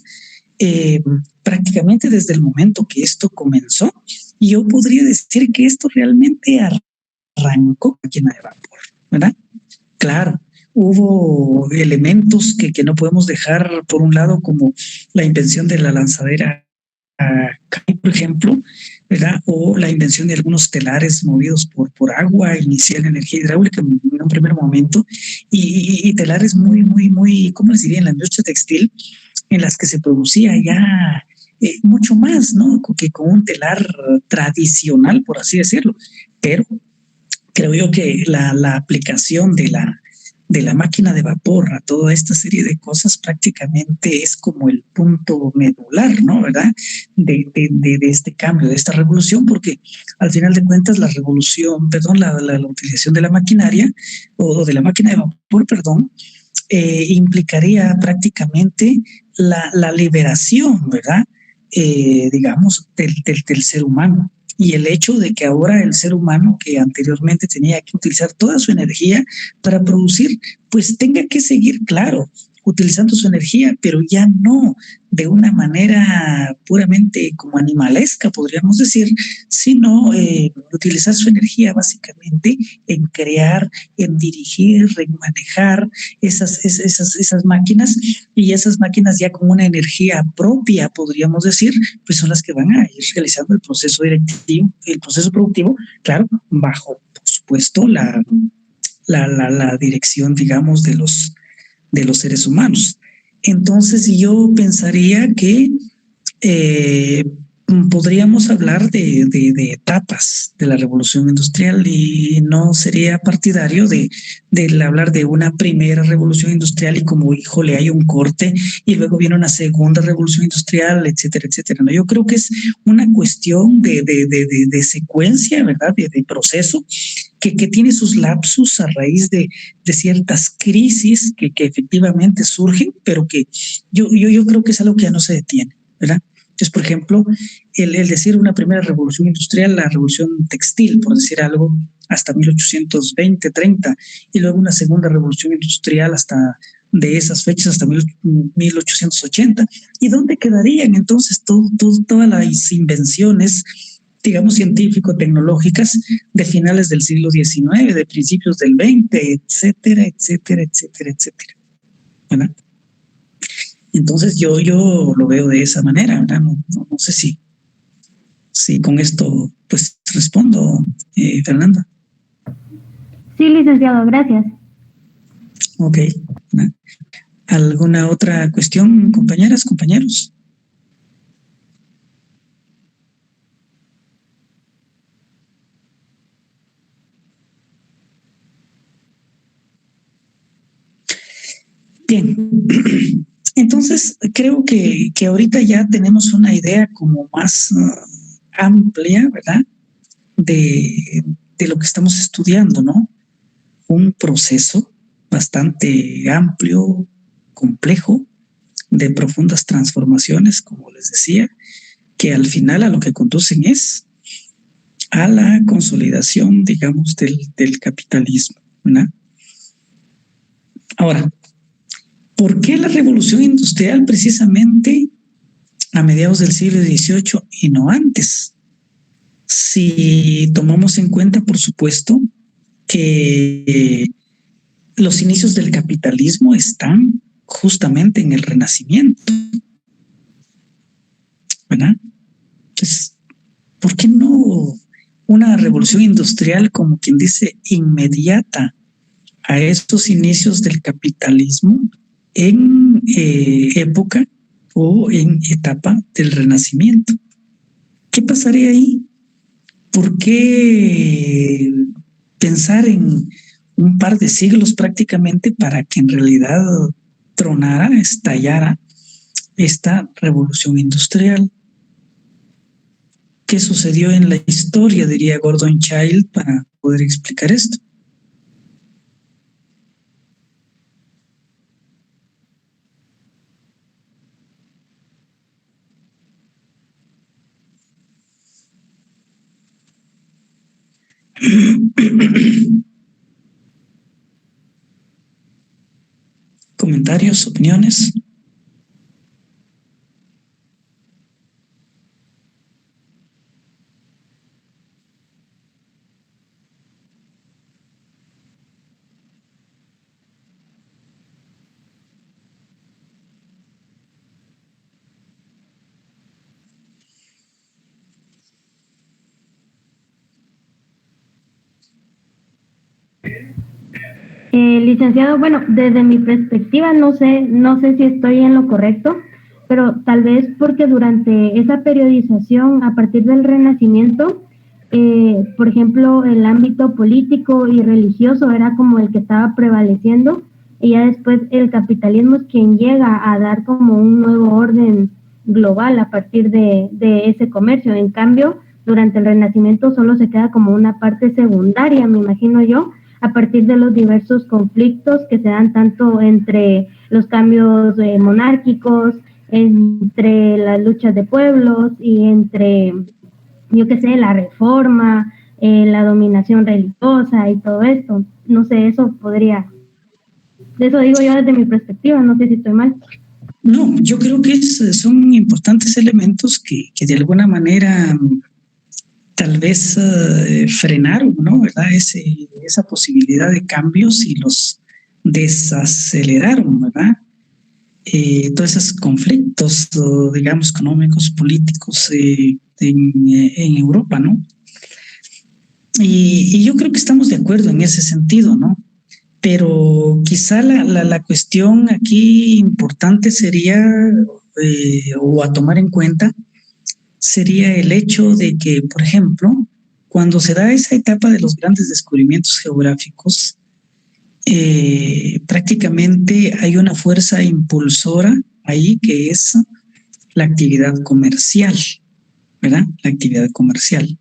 Prácticamente desde el momento que esto comenzó, y yo podría decir que esto realmente arrancó máquina de vapor, ¿verdad? Claro, hubo elementos que no podemos dejar por un lado, como la invención de la lanzadera, por ejemplo, ¿verdad? O la invención de algunos telares movidos por agua, iniciar energía hidráulica en un primer momento, y telares muy, ¿cómo les diría?, en la industria textil, en las que se producía ya mucho más, ¿no?, que con un telar tradicional, por así decirlo. Pero creo yo que la aplicación de la máquina de vapor a toda esta serie de cosas prácticamente es como el punto medular, ¿no?, ¿verdad?, de este cambio, de esta revolución, porque al final de cuentas la utilización de la maquinaria, o de la máquina de vapor, implicaría prácticamente la liberación, ¿verdad?, digamos, del ser humano. Y el hecho de que ahora el ser humano, que anteriormente tenía que utilizar toda su energía para producir, pues tenga que seguir, claro, utilizando su energía, pero ya no de una manera puramente como animalesca, podríamos decir, sino utilizar su energía básicamente en crear, en dirigir, en manejar esas máquinas, y esas máquinas ya con una energía propia, podríamos decir, pues son las que van a ir realizando el proceso directivo, el proceso productivo, claro, bajo, por supuesto, la dirección, digamos, de los seres humanos. Entonces yo pensaría que podríamos hablar de etapas de la revolución industrial, y no sería partidario de hablar de una primera revolución industrial y como, híjole, hay un corte y luego viene una segunda revolución industrial, etcétera, etcétera. ¿No? Yo creo que es una cuestión de secuencia, ¿verdad?, de proceso, que tiene sus lapsus a raíz de ciertas crisis que efectivamente surgen, pero que yo creo que es algo que ya no se detiene, ¿verdad? Entonces, por ejemplo, el decir una primera revolución industrial, la revolución textil, por decir algo, hasta 1820, 30, y luego una segunda revolución industrial hasta de esas fechas hasta 1880. ¿Y dónde quedarían entonces todas las invenciones, digamos, científico-tecnológicas de finales del siglo XIX, de principios del XX, etcétera, etcétera, etcétera, etcétera? ¿Verdad? Entonces yo lo veo de esa manera, ¿verdad? No sé si con esto pues respondo, Fernanda. Sí, licenciado, gracias. Ok. ¿Alguna otra cuestión, compañeras, compañeros? Bien. Entonces, creo que ahorita ya tenemos una idea como más amplia, ¿verdad?, de lo que estamos estudiando, ¿no? Un proceso bastante amplio, complejo, de profundas transformaciones, como les decía, que al final a lo que conducen es a la consolidación, digamos, del capitalismo, ¿verdad? Ahora, ¿por qué la revolución industrial precisamente a mediados del siglo XVIII y no antes? Si tomamos en cuenta, por supuesto, que los inicios del capitalismo están justamente en el Renacimiento, ¿verdad? Entonces, ¿por qué no una revolución industrial, como quien dice, inmediata a estos inicios del capitalismo en época o en etapa del Renacimiento? ¿Qué pasaría ahí? ¿Por qué pensar en un par de siglos prácticamente para que en realidad tronara, estallara esta revolución industrial? ¿Qué sucedió en la historia, diría Gordon Childe, para poder explicar esto? ¿Comentarios, opiniones? Licenciado, bueno, desde mi perspectiva no sé si estoy en lo correcto, pero tal vez porque durante esa periodización, a partir del Renacimiento, por ejemplo, el ámbito político y religioso era como el que estaba prevaleciendo, y ya después el capitalismo es quien llega a dar como un nuevo orden global a partir de ese comercio. En cambio, durante el Renacimiento solo se queda como una parte secundaria, me imagino yo, a partir de los diversos conflictos que se dan tanto entre los cambios monárquicos, entre las luchas de pueblos y entre, yo qué sé, la reforma, la dominación religiosa y todo esto. No sé, eso digo yo desde mi perspectiva, no sé si estoy mal. No, yo creo que son importantes elementos que de alguna manera tal vez frenaron, ¿no? ¿Verdad? Esa posibilidad de cambios y los desaceleraron, ¿verdad? Todos esos conflictos, digamos, económicos, políticos en Europa, ¿no? Y yo creo que estamos de acuerdo en ese sentido, ¿no? Pero quizá la cuestión aquí importante sería, o a tomar en cuenta, sería el hecho de que, por ejemplo, cuando se da esa etapa de los grandes descubrimientos geográficos, prácticamente hay una fuerza impulsora ahí que es la actividad comercial, ¿verdad? La actividad comercial.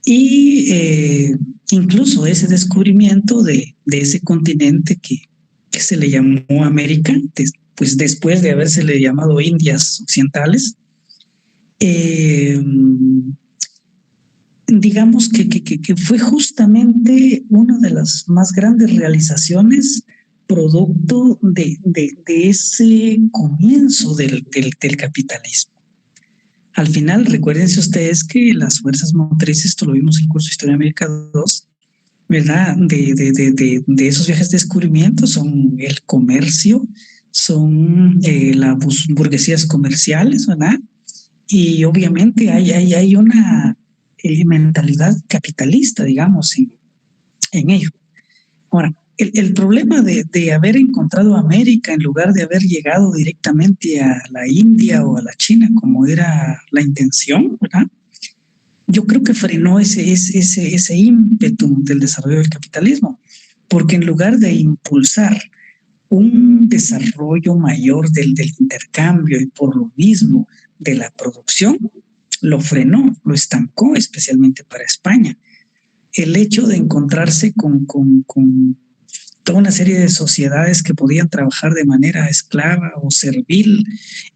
Y incluso ese descubrimiento de ese continente que se le llamó América, pues después de habérsele llamado Indias Occidentales, digamos que fue justamente una de las más grandes realizaciones producto de ese comienzo del capitalismo. Al final, recuérdense ustedes que las fuerzas motrices, esto lo vimos en el curso de Historia de América 2, ¿verdad? De esos viajes de descubrimiento son el comercio, son las burguesías comerciales, ¿verdad? Y obviamente hay una mentalidad capitalista, digamos, en ello. Ahora, el problema de haber encontrado América en lugar de haber llegado directamente a la India o a la China, como era la intención, ¿verdad? Yo creo que frenó ese ímpetu del desarrollo del capitalismo, porque en lugar de impulsar un desarrollo mayor del intercambio y por lo mismo de la producción, lo frenó, lo estancó, especialmente para España. El hecho de encontrarse con toda una serie de sociedades que podían trabajar de manera esclava o servil,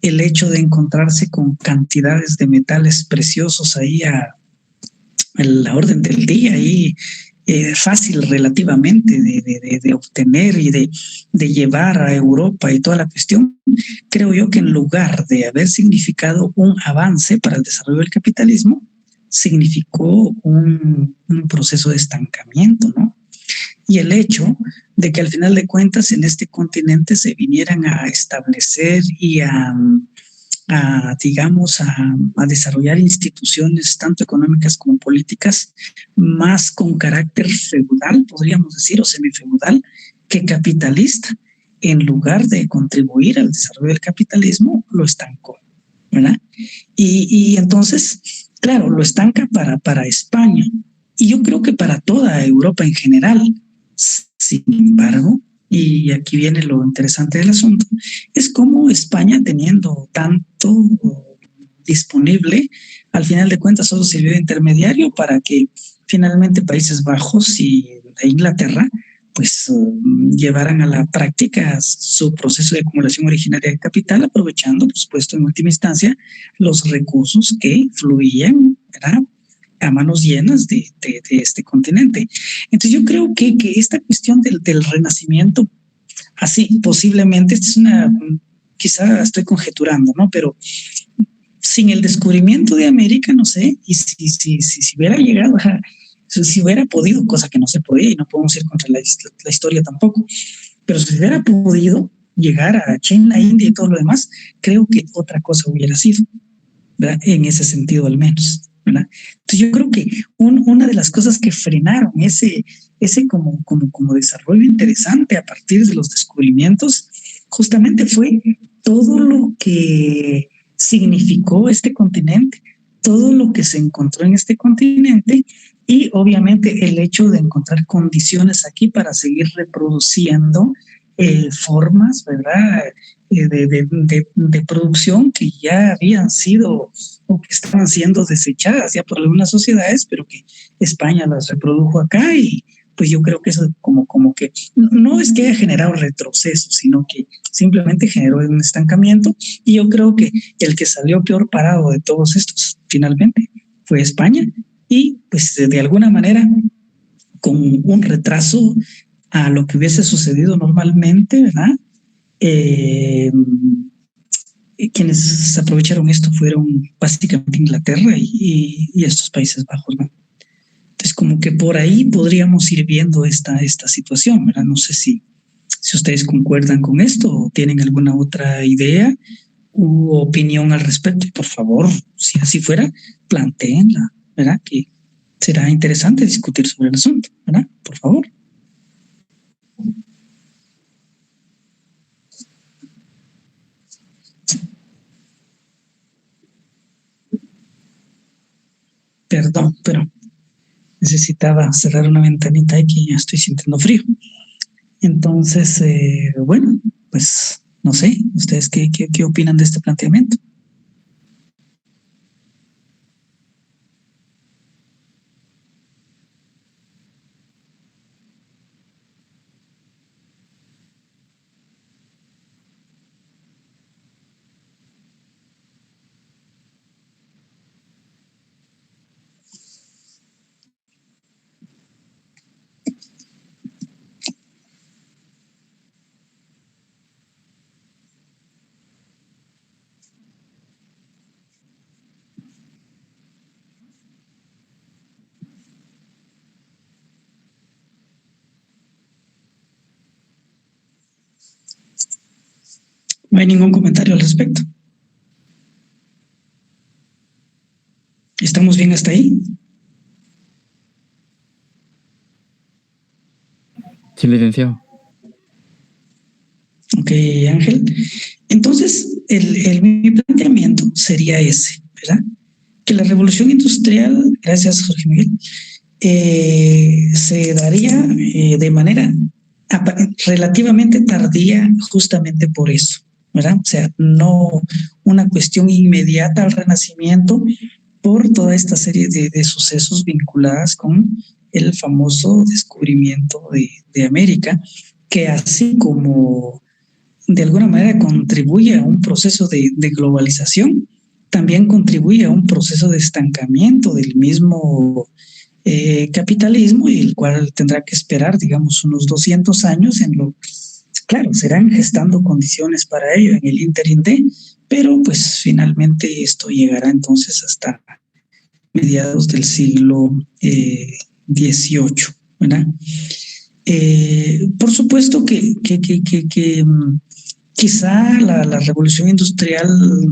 el hecho de encontrarse con cantidades de metales preciosos ahí a la orden del día, ahí fácil relativamente de obtener y de llevar a Europa y toda la cuestión, creo yo que en lugar de haber significado un avance para el desarrollo del capitalismo, significó un proceso de estancamiento, ¿no? y el hecho de que al final de cuentas en este continente se vinieran a establecer y digamos, a desarrollar instituciones tanto económicas como políticas más con carácter feudal, podríamos decir, o semifeudal, que capitalista. En lugar de contribuir al desarrollo del capitalismo, lo estancó, ¿verdad? Y entonces, claro, lo estanca para España, y yo creo que para toda Europa en general. Sin embargo, y aquí viene lo interesante del asunto, es como España, teniendo tanto disponible, al final de cuentas solo sirvió de intermediario para que finalmente Países Bajos e Inglaterra pues llevaran a la práctica su proceso de acumulación originaria de capital, aprovechando, por supuesto, en última instancia, los recursos que fluían, ¿verdad?, a manos llenas de este continente. Entonces yo creo que esta cuestión del renacimiento, así posiblemente, esta es quizá estoy conjeturando, ¿no? Pero sin el descubrimiento de América, no sé, y si hubiera llegado si hubiera podido, cosa que no se podía y no podemos ir contra la historia tampoco, pero si hubiera podido llegar a China, India y todo lo demás, creo que otra cosa hubiera sido, ¿verdad? En ese sentido al menos, ¿verdad? Entonces yo creo que una de las cosas que frenaron ese como desarrollo interesante a partir de los descubrimientos justamente fue todo lo que significó este continente, todo lo que se encontró en este continente, y obviamente el hecho de encontrar condiciones aquí para seguir reproduciendo formas, ¿verdad?, de producción que ya habían sido o que estaban siendo desechadas ya por algunas sociedades, pero que España las reprodujo acá. Y pues yo creo que eso como que no es que haya generado retroceso, sino que simplemente generó un estancamiento. Y yo creo que el que salió peor parado de todos estos finalmente fue España, y pues de alguna manera con un retraso a lo que hubiese sucedido normalmente, ¿verdad? Quienes aprovecharon esto fueron básicamente Inglaterra y estos Países Bajos, ¿no? Entonces como que por ahí podríamos ir viendo esta situación, ¿verdad? No sé si ustedes concuerdan con esto o tienen alguna otra idea u opinión al respecto. Por favor, si así fuera, plantéenla, ¿verdad? Que será interesante discutir sobre el asunto, ¿verdad? Por favor. Perdón, pero necesitaba cerrar una ventanita y que ya estoy sintiendo frío. Entonces, bueno, pues no sé, ¿ustedes qué opinan de este planteamiento? No hay ningún comentario al respecto. ¿Estamos bien hasta ahí? Sí, licenciado. Ok, Ángel. Entonces, mi planteamiento sería ese, ¿verdad? Que la revolución industrial, gracias Jorge Miguel, se daría de manera relativamente tardía justamente por eso, ¿verdad? O sea, no una cuestión inmediata al Renacimiento por toda esta serie de sucesos vinculadas con el famoso descubrimiento de América, que así como de alguna manera contribuye a un proceso de globalización, también contribuye a un proceso de estancamiento del mismo capitalismo, y el cual tendrá que esperar, digamos, unos 200 años en lo que, claro, serán gestando condiciones para ello en el ínterin de, pero pues finalmente esto llegará entonces hasta mediados del siglo XVIII, ¿verdad? Por supuesto que quizá la revolución industrial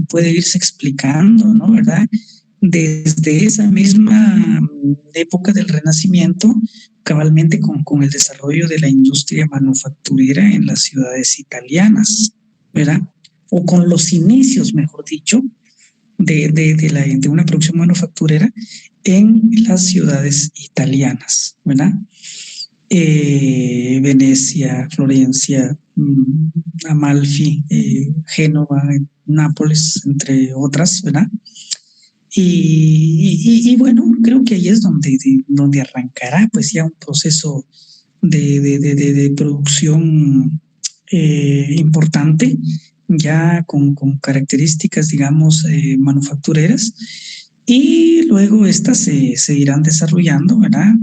puede irse explicando, ¿no? ¿Verdad? Desde esa misma época del Renacimiento, cabalmente con el desarrollo de la industria manufacturera en las ciudades italianas, ¿verdad? O con los inicios, mejor dicho, de una producción manufacturera en las ciudades italianas, ¿verdad? Venecia, Florencia, Amalfi, Génova, Nápoles, entre otras, ¿verdad? Y bueno, creo que ahí es donde arrancará pues ya un proceso de producción importante, ya con características, digamos, manufactureras, y luego estas se irán desarrollando, ¿verdad?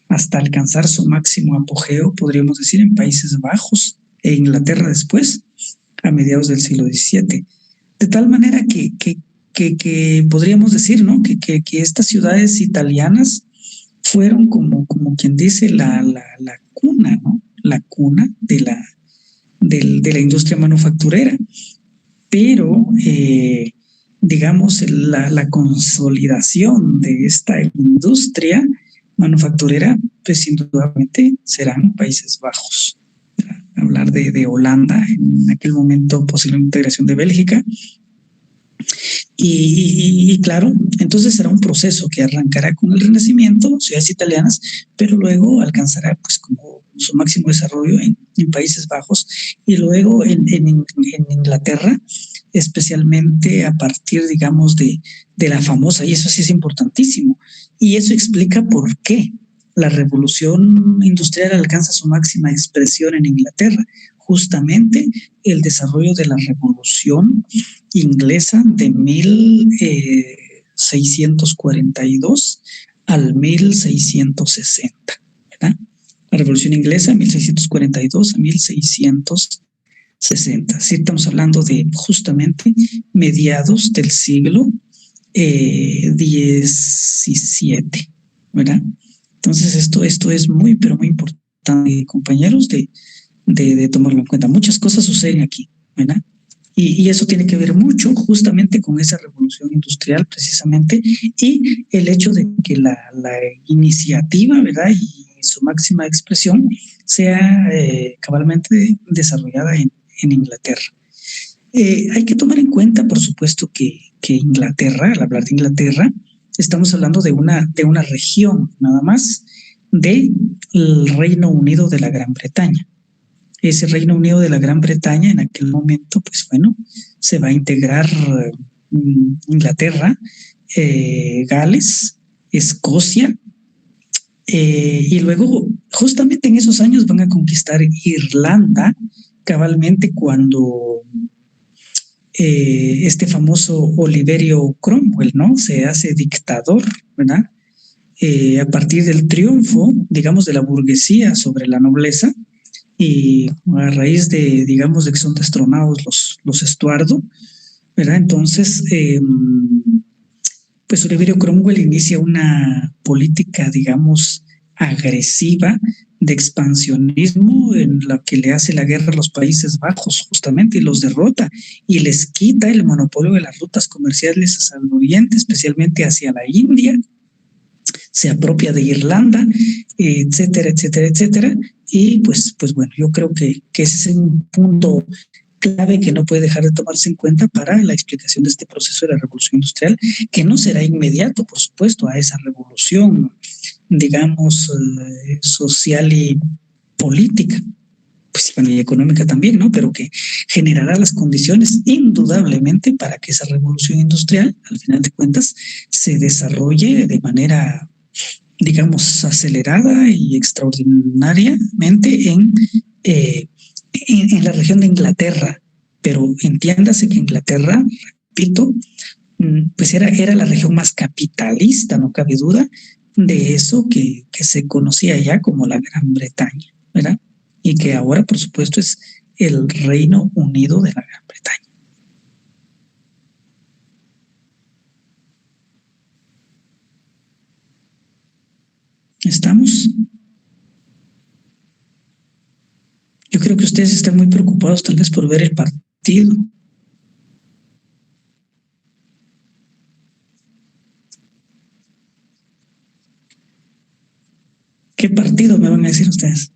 Hasta alcanzar su máximo apogeo, podríamos decir, en Países Bajos e Inglaterra después, a mediados del siglo XVII. De tal manera que podríamos decir, ¿no? Que estas ciudades italianas fueron como quien dice la cuna, ¿no? La cuna de la industria manufacturera. Pero, digamos, la consolidación de esta industria manufacturera, pues indudablemente serán Países Bajos. Hablar de Holanda, en aquel momento posible integración de Bélgica. Y claro, entonces será un proceso que arrancará con el Renacimiento, ciudades italianas, pero luego alcanzará pues como su máximo desarrollo en Países Bajos y luego en Inglaterra, especialmente a partir, digamos, de la famosa, y eso sí es importantísimo, y eso explica por qué la revolución industrial alcanza su máxima expresión en Inglaterra, justamente el desarrollo de la revolución inglesa de 1642 al 1660, ¿verdad? La revolución inglesa 1642 a 1660. Sí, estamos hablando de justamente mediados del siglo XVII, ¿verdad? Entonces esto es muy, pero muy importante, compañeros, de tomarlo en cuenta. Muchas cosas suceden aquí, ¿verdad? Y eso tiene que ver mucho justamente con esa revolución industrial precisamente y el hecho de que la iniciativa, ¿verdad? Y su máxima expresión sea cabalmente desarrollada en Inglaterra. Hay que tomar en cuenta, por supuesto, que Inglaterra, al hablar de Inglaterra, estamos hablando de una región nada más del Reino Unido de la Gran Bretaña. Ese Reino Unido de la Gran Bretaña en aquel momento, pues bueno, se va a integrar Inglaterra, Gales, Escocia, y luego justamente en esos años van a conquistar Irlanda, cabalmente cuando este famoso Oliverio Cromwell, ¿no? Se hace dictador, ¿verdad? A partir del triunfo, digamos, de la burguesía sobre la nobleza, y a raíz de, digamos, de que son destronados los Estuardo, ¿verdad? Entonces, pues Oliverio Cromwell inicia una política, digamos, agresiva de expansionismo en la que le hace la guerra a los Países Bajos justamente y los derrota y les quita el monopolio de las rutas comerciales hacia el oriente, especialmente hacia la India, se apropia de Irlanda, etcétera, etcétera, etcétera. Y pues bueno, yo creo que ese es un punto clave que no puede dejar de tomarse en cuenta para la explicación de este proceso de la revolución industrial, que no será inmediato, por supuesto, a esa revolución, digamos, social y política, pues bueno, y económica también, ¿no? Pero que generará las condiciones indudablemente para que esa revolución industrial, al final de cuentas, se desarrolle de manera, digamos, acelerada y extraordinariamente en la región de Inglaterra. Pero entiéndase que Inglaterra, repito, pues era la región más capitalista, no cabe duda, de eso que se conocía ya como la Gran Bretaña, ¿verdad? Y que ahora, por supuesto, es el Reino Unido de la Gran Bretaña. ¿Estamos? creo que ustedes están muy preocupados tal vez por ver el partido. ¿Qué partido me van a decir ustedes?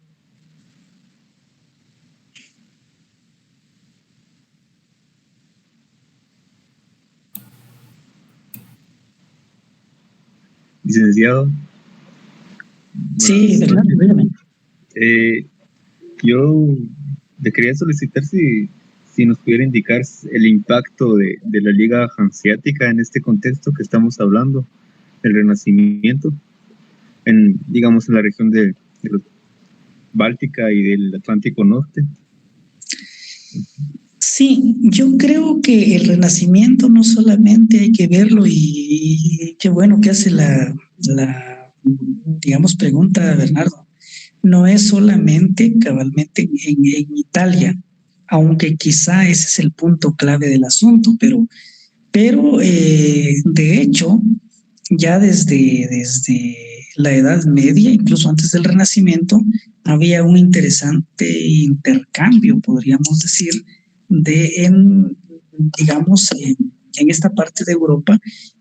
Licenciado. Sí, ¿verdad? Yo le quería solicitar si nos pudiera indicar el impacto de la Liga Hanseática en este contexto que estamos hablando, el Renacimiento, digamos en la región de Báltica y del Atlántico Norte. Sí, yo creo que el Renacimiento no solamente hay que verlo y qué bueno que hace la digamos, pregunta Bernardo. No es solamente cabalmente en Italia, aunque quizá ese es el punto clave del asunto, pero de hecho, ya desde la Edad Media, incluso antes del Renacimiento, había un interesante intercambio, podríamos decir, en esta parte de Europa,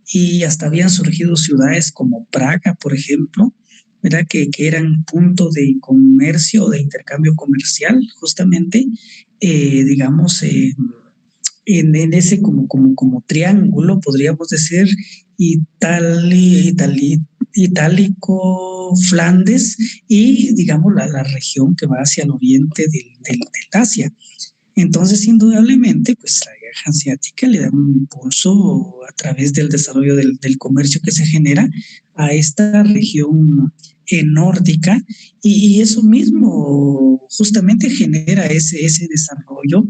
y hasta habían surgido ciudades como Praga, por ejemplo, ¿verdad? Que eran punto de comercio, de intercambio comercial, justamente, en ese como triángulo, podríamos decir, itálico, Flandes y, digamos, la región que va hacia el oriente del Asia. Entonces, indudablemente, pues la Liga Hanseática le da un impulso a través del desarrollo del comercio que se genera a esta región nórdica, y eso mismo justamente genera ese desarrollo,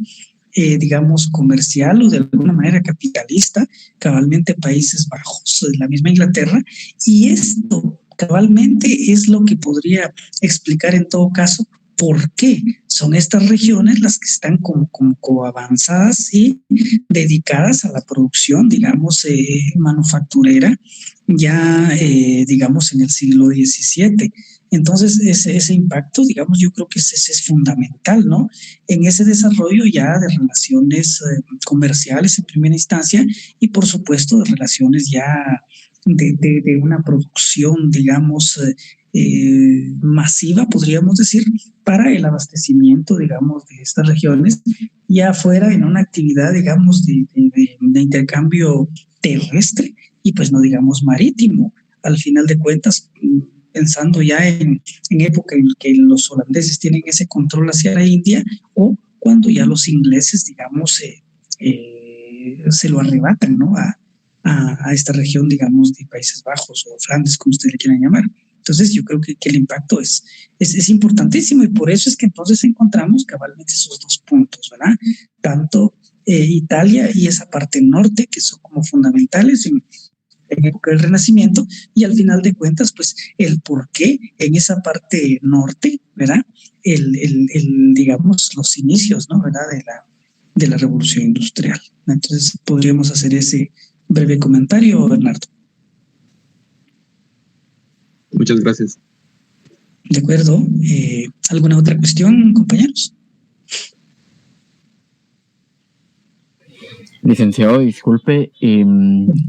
digamos, comercial o de alguna manera capitalista, cabalmente Países Bajos, la misma Inglaterra, y esto cabalmente es lo que podría explicar en todo caso por qué son estas regiones las que están como avanzadas y dedicadas a la producción, digamos, manufacturera, ya, digamos, en el siglo XVII. Entonces, ese impacto, digamos, yo creo que ese es fundamental, ¿no? En ese desarrollo ya de relaciones comerciales en primera instancia y, por supuesto, de relaciones ya de una producción, digamos, masiva, podríamos decir, para el abastecimiento, digamos, de estas regiones, ya fuera en una actividad, digamos, de intercambio terrestre y, pues, no digamos marítimo. Al final de cuentas, pensando ya en época en que los holandeses tienen ese control hacia la India, o cuando ya los ingleses, digamos, se lo arrebatan, ¿no? A esta región, digamos, de Países Bajos o Flandes, como ustedes le quieran llamar. Entonces, yo creo que el impacto es importantísimo, y por eso es que entonces encontramos cabalmente esos dos puntos, ¿verdad? Tanto Italia y esa parte norte, que son como fundamentales en época del Renacimiento, y al final de cuentas, pues, el por qué en esa parte norte, ¿verdad? Digamos, los inicios, ¿no? ¿Verdad? De la Revolución Industrial. Entonces, podríamos hacer ese breve comentario, Bernardo. Muchas gracias. De acuerdo. ¿Alguna otra cuestión, compañeros? Licenciado, disculpe,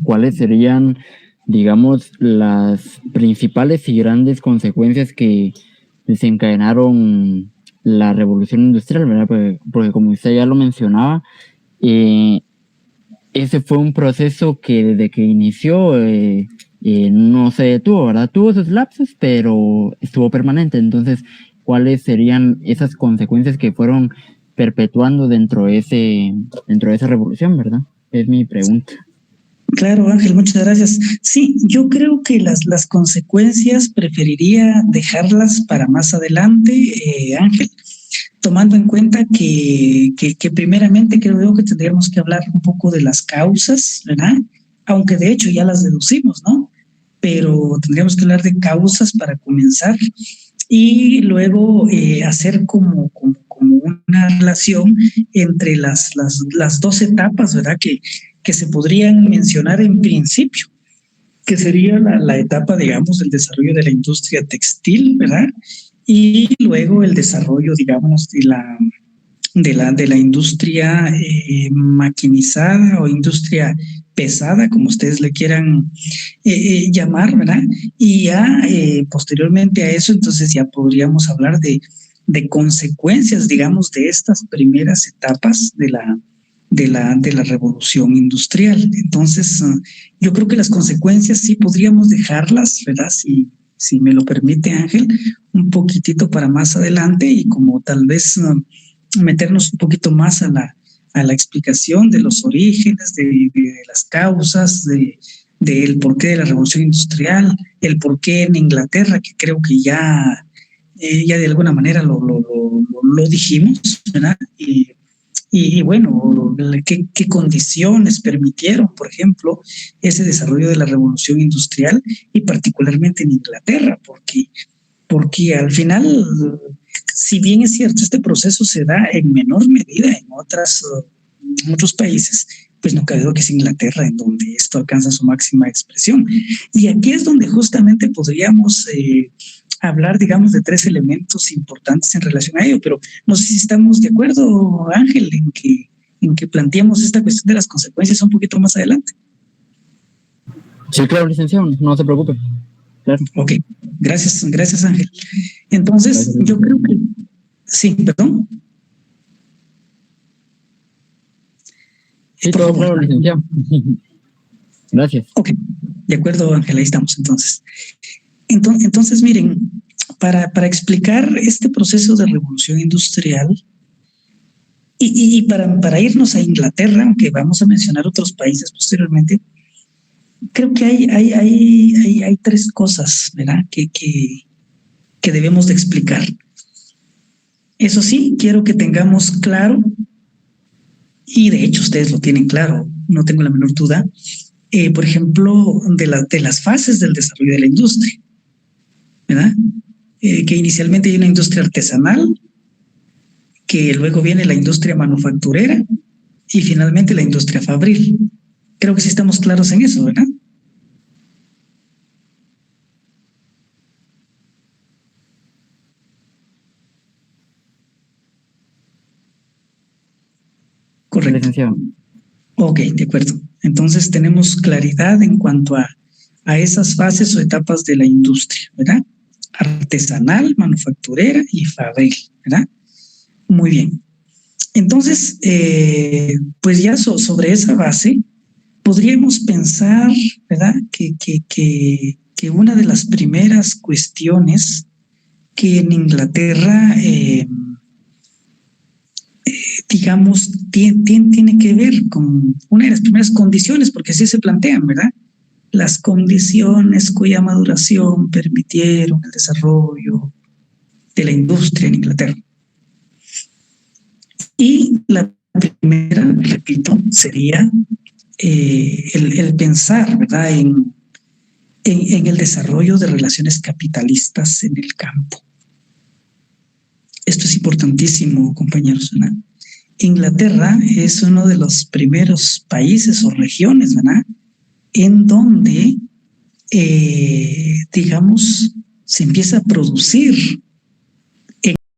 ¿cuáles serían, digamos, las principales y grandes consecuencias que desencadenaron la Revolución Industrial, ¿verdad? Porque como usted ya lo mencionaba, ese fue un proceso que desde que inició no se detuvo, ¿verdad? Tuvo sus lapsos, pero estuvo permanente. Entonces, ¿cuáles serían esas consecuencias que fueron perpetuando dentro de esa revolución, ¿verdad? Es mi pregunta. Claro, Ángel, muchas gracias. Sí, yo creo que las consecuencias preferiría dejarlas para más adelante, Ángel, tomando en cuenta que primeramente creo yo que tendríamos que hablar un poco de las causas, ¿verdad? Aunque de hecho ya las deducimos, ¿no? Pero tendríamos que hablar de causas para comenzar, y luego hacer como una relación entre las dos etapas, ¿verdad? Que se podrían mencionar en principio, que sería la etapa, digamos, del desarrollo de la industria textil, ¿verdad? y luego el desarrollo, digamos, de la industria maquinizada o industria pesada, como ustedes le quieran llamar, ¿verdad? Y ya posteriormente a eso, entonces ya podríamos hablar de consecuencias, digamos, de estas primeras etapas de la revolución industrial. Entonces, yo creo que las consecuencias sí podríamos dejarlas, ¿verdad? Si me lo permite, Ángel, un poquitito para más adelante y como tal vez meternos un poquito más a la explicación de los orígenes, de las causas, del porqué de la revolución industrial, el porqué en Inglaterra, que creo que ya de alguna manera lo dijimos, ¿verdad? Y bueno, ¿qué condiciones permitieron, por ejemplo, ese desarrollo de la revolución industrial y particularmente en Inglaterra? Porque al final, si bien es cierto, este proceso se da en menor medida en otros países, pues no cabe duda que es Inglaterra en donde esto alcanza su máxima expresión. Y aquí es donde justamente podríamos hablar, digamos, de 3 elementos importantes en relación a ello, pero no sé si estamos de acuerdo, Ángel, en que planteemos esta cuestión de las consecuencias un poquito más adelante. Sí, claro, licenciado, no se preocupe. Claro. Ok, gracias Ángel. Entonces, yo creo que... Sí, perdón. Sí, todo claro, licenciado. Gracias. Ok, de acuerdo, Ángel, ahí estamos entonces. Entonces, miren, para explicar este proceso de revolución industrial y para irnos a Inglaterra, aunque vamos a mencionar otros países posteriormente, creo que hay 3 cosas, ¿verdad?, que debemos de explicar. Eso sí, quiero que tengamos claro, y de hecho ustedes lo tienen claro, no tengo la menor duda, por ejemplo, de las fases del desarrollo de la industria, ¿verdad? Que inicialmente hay una industria artesanal, que luego viene la industria manufacturera y finalmente la industria fabril. Creo que sí estamos claros en eso, ¿verdad? Correcto. Licenciado. Ok, de acuerdo. Entonces tenemos claridad en cuanto a esas fases o etapas de la industria, ¿verdad? Artesanal, manufacturera y fabril, ¿verdad? Muy bien. Entonces, pues ya sobre esa base, podríamos pensar, ¿verdad?, que una de las primeras cuestiones que en Inglaterra, digamos, tiene que ver con una de las primeras condiciones, porque así se plantean, ¿verdad? Las condiciones cuya maduración permitieron el desarrollo de la industria en Inglaterra. Y la primera, repito, sería el pensar, ¿verdad?, en el desarrollo de relaciones capitalistas en el campo. Esto es importantísimo, compañeros, ¿verdad? Inglaterra es uno de los primeros países o regiones, ¿verdad?, en donde, digamos, se empieza a producir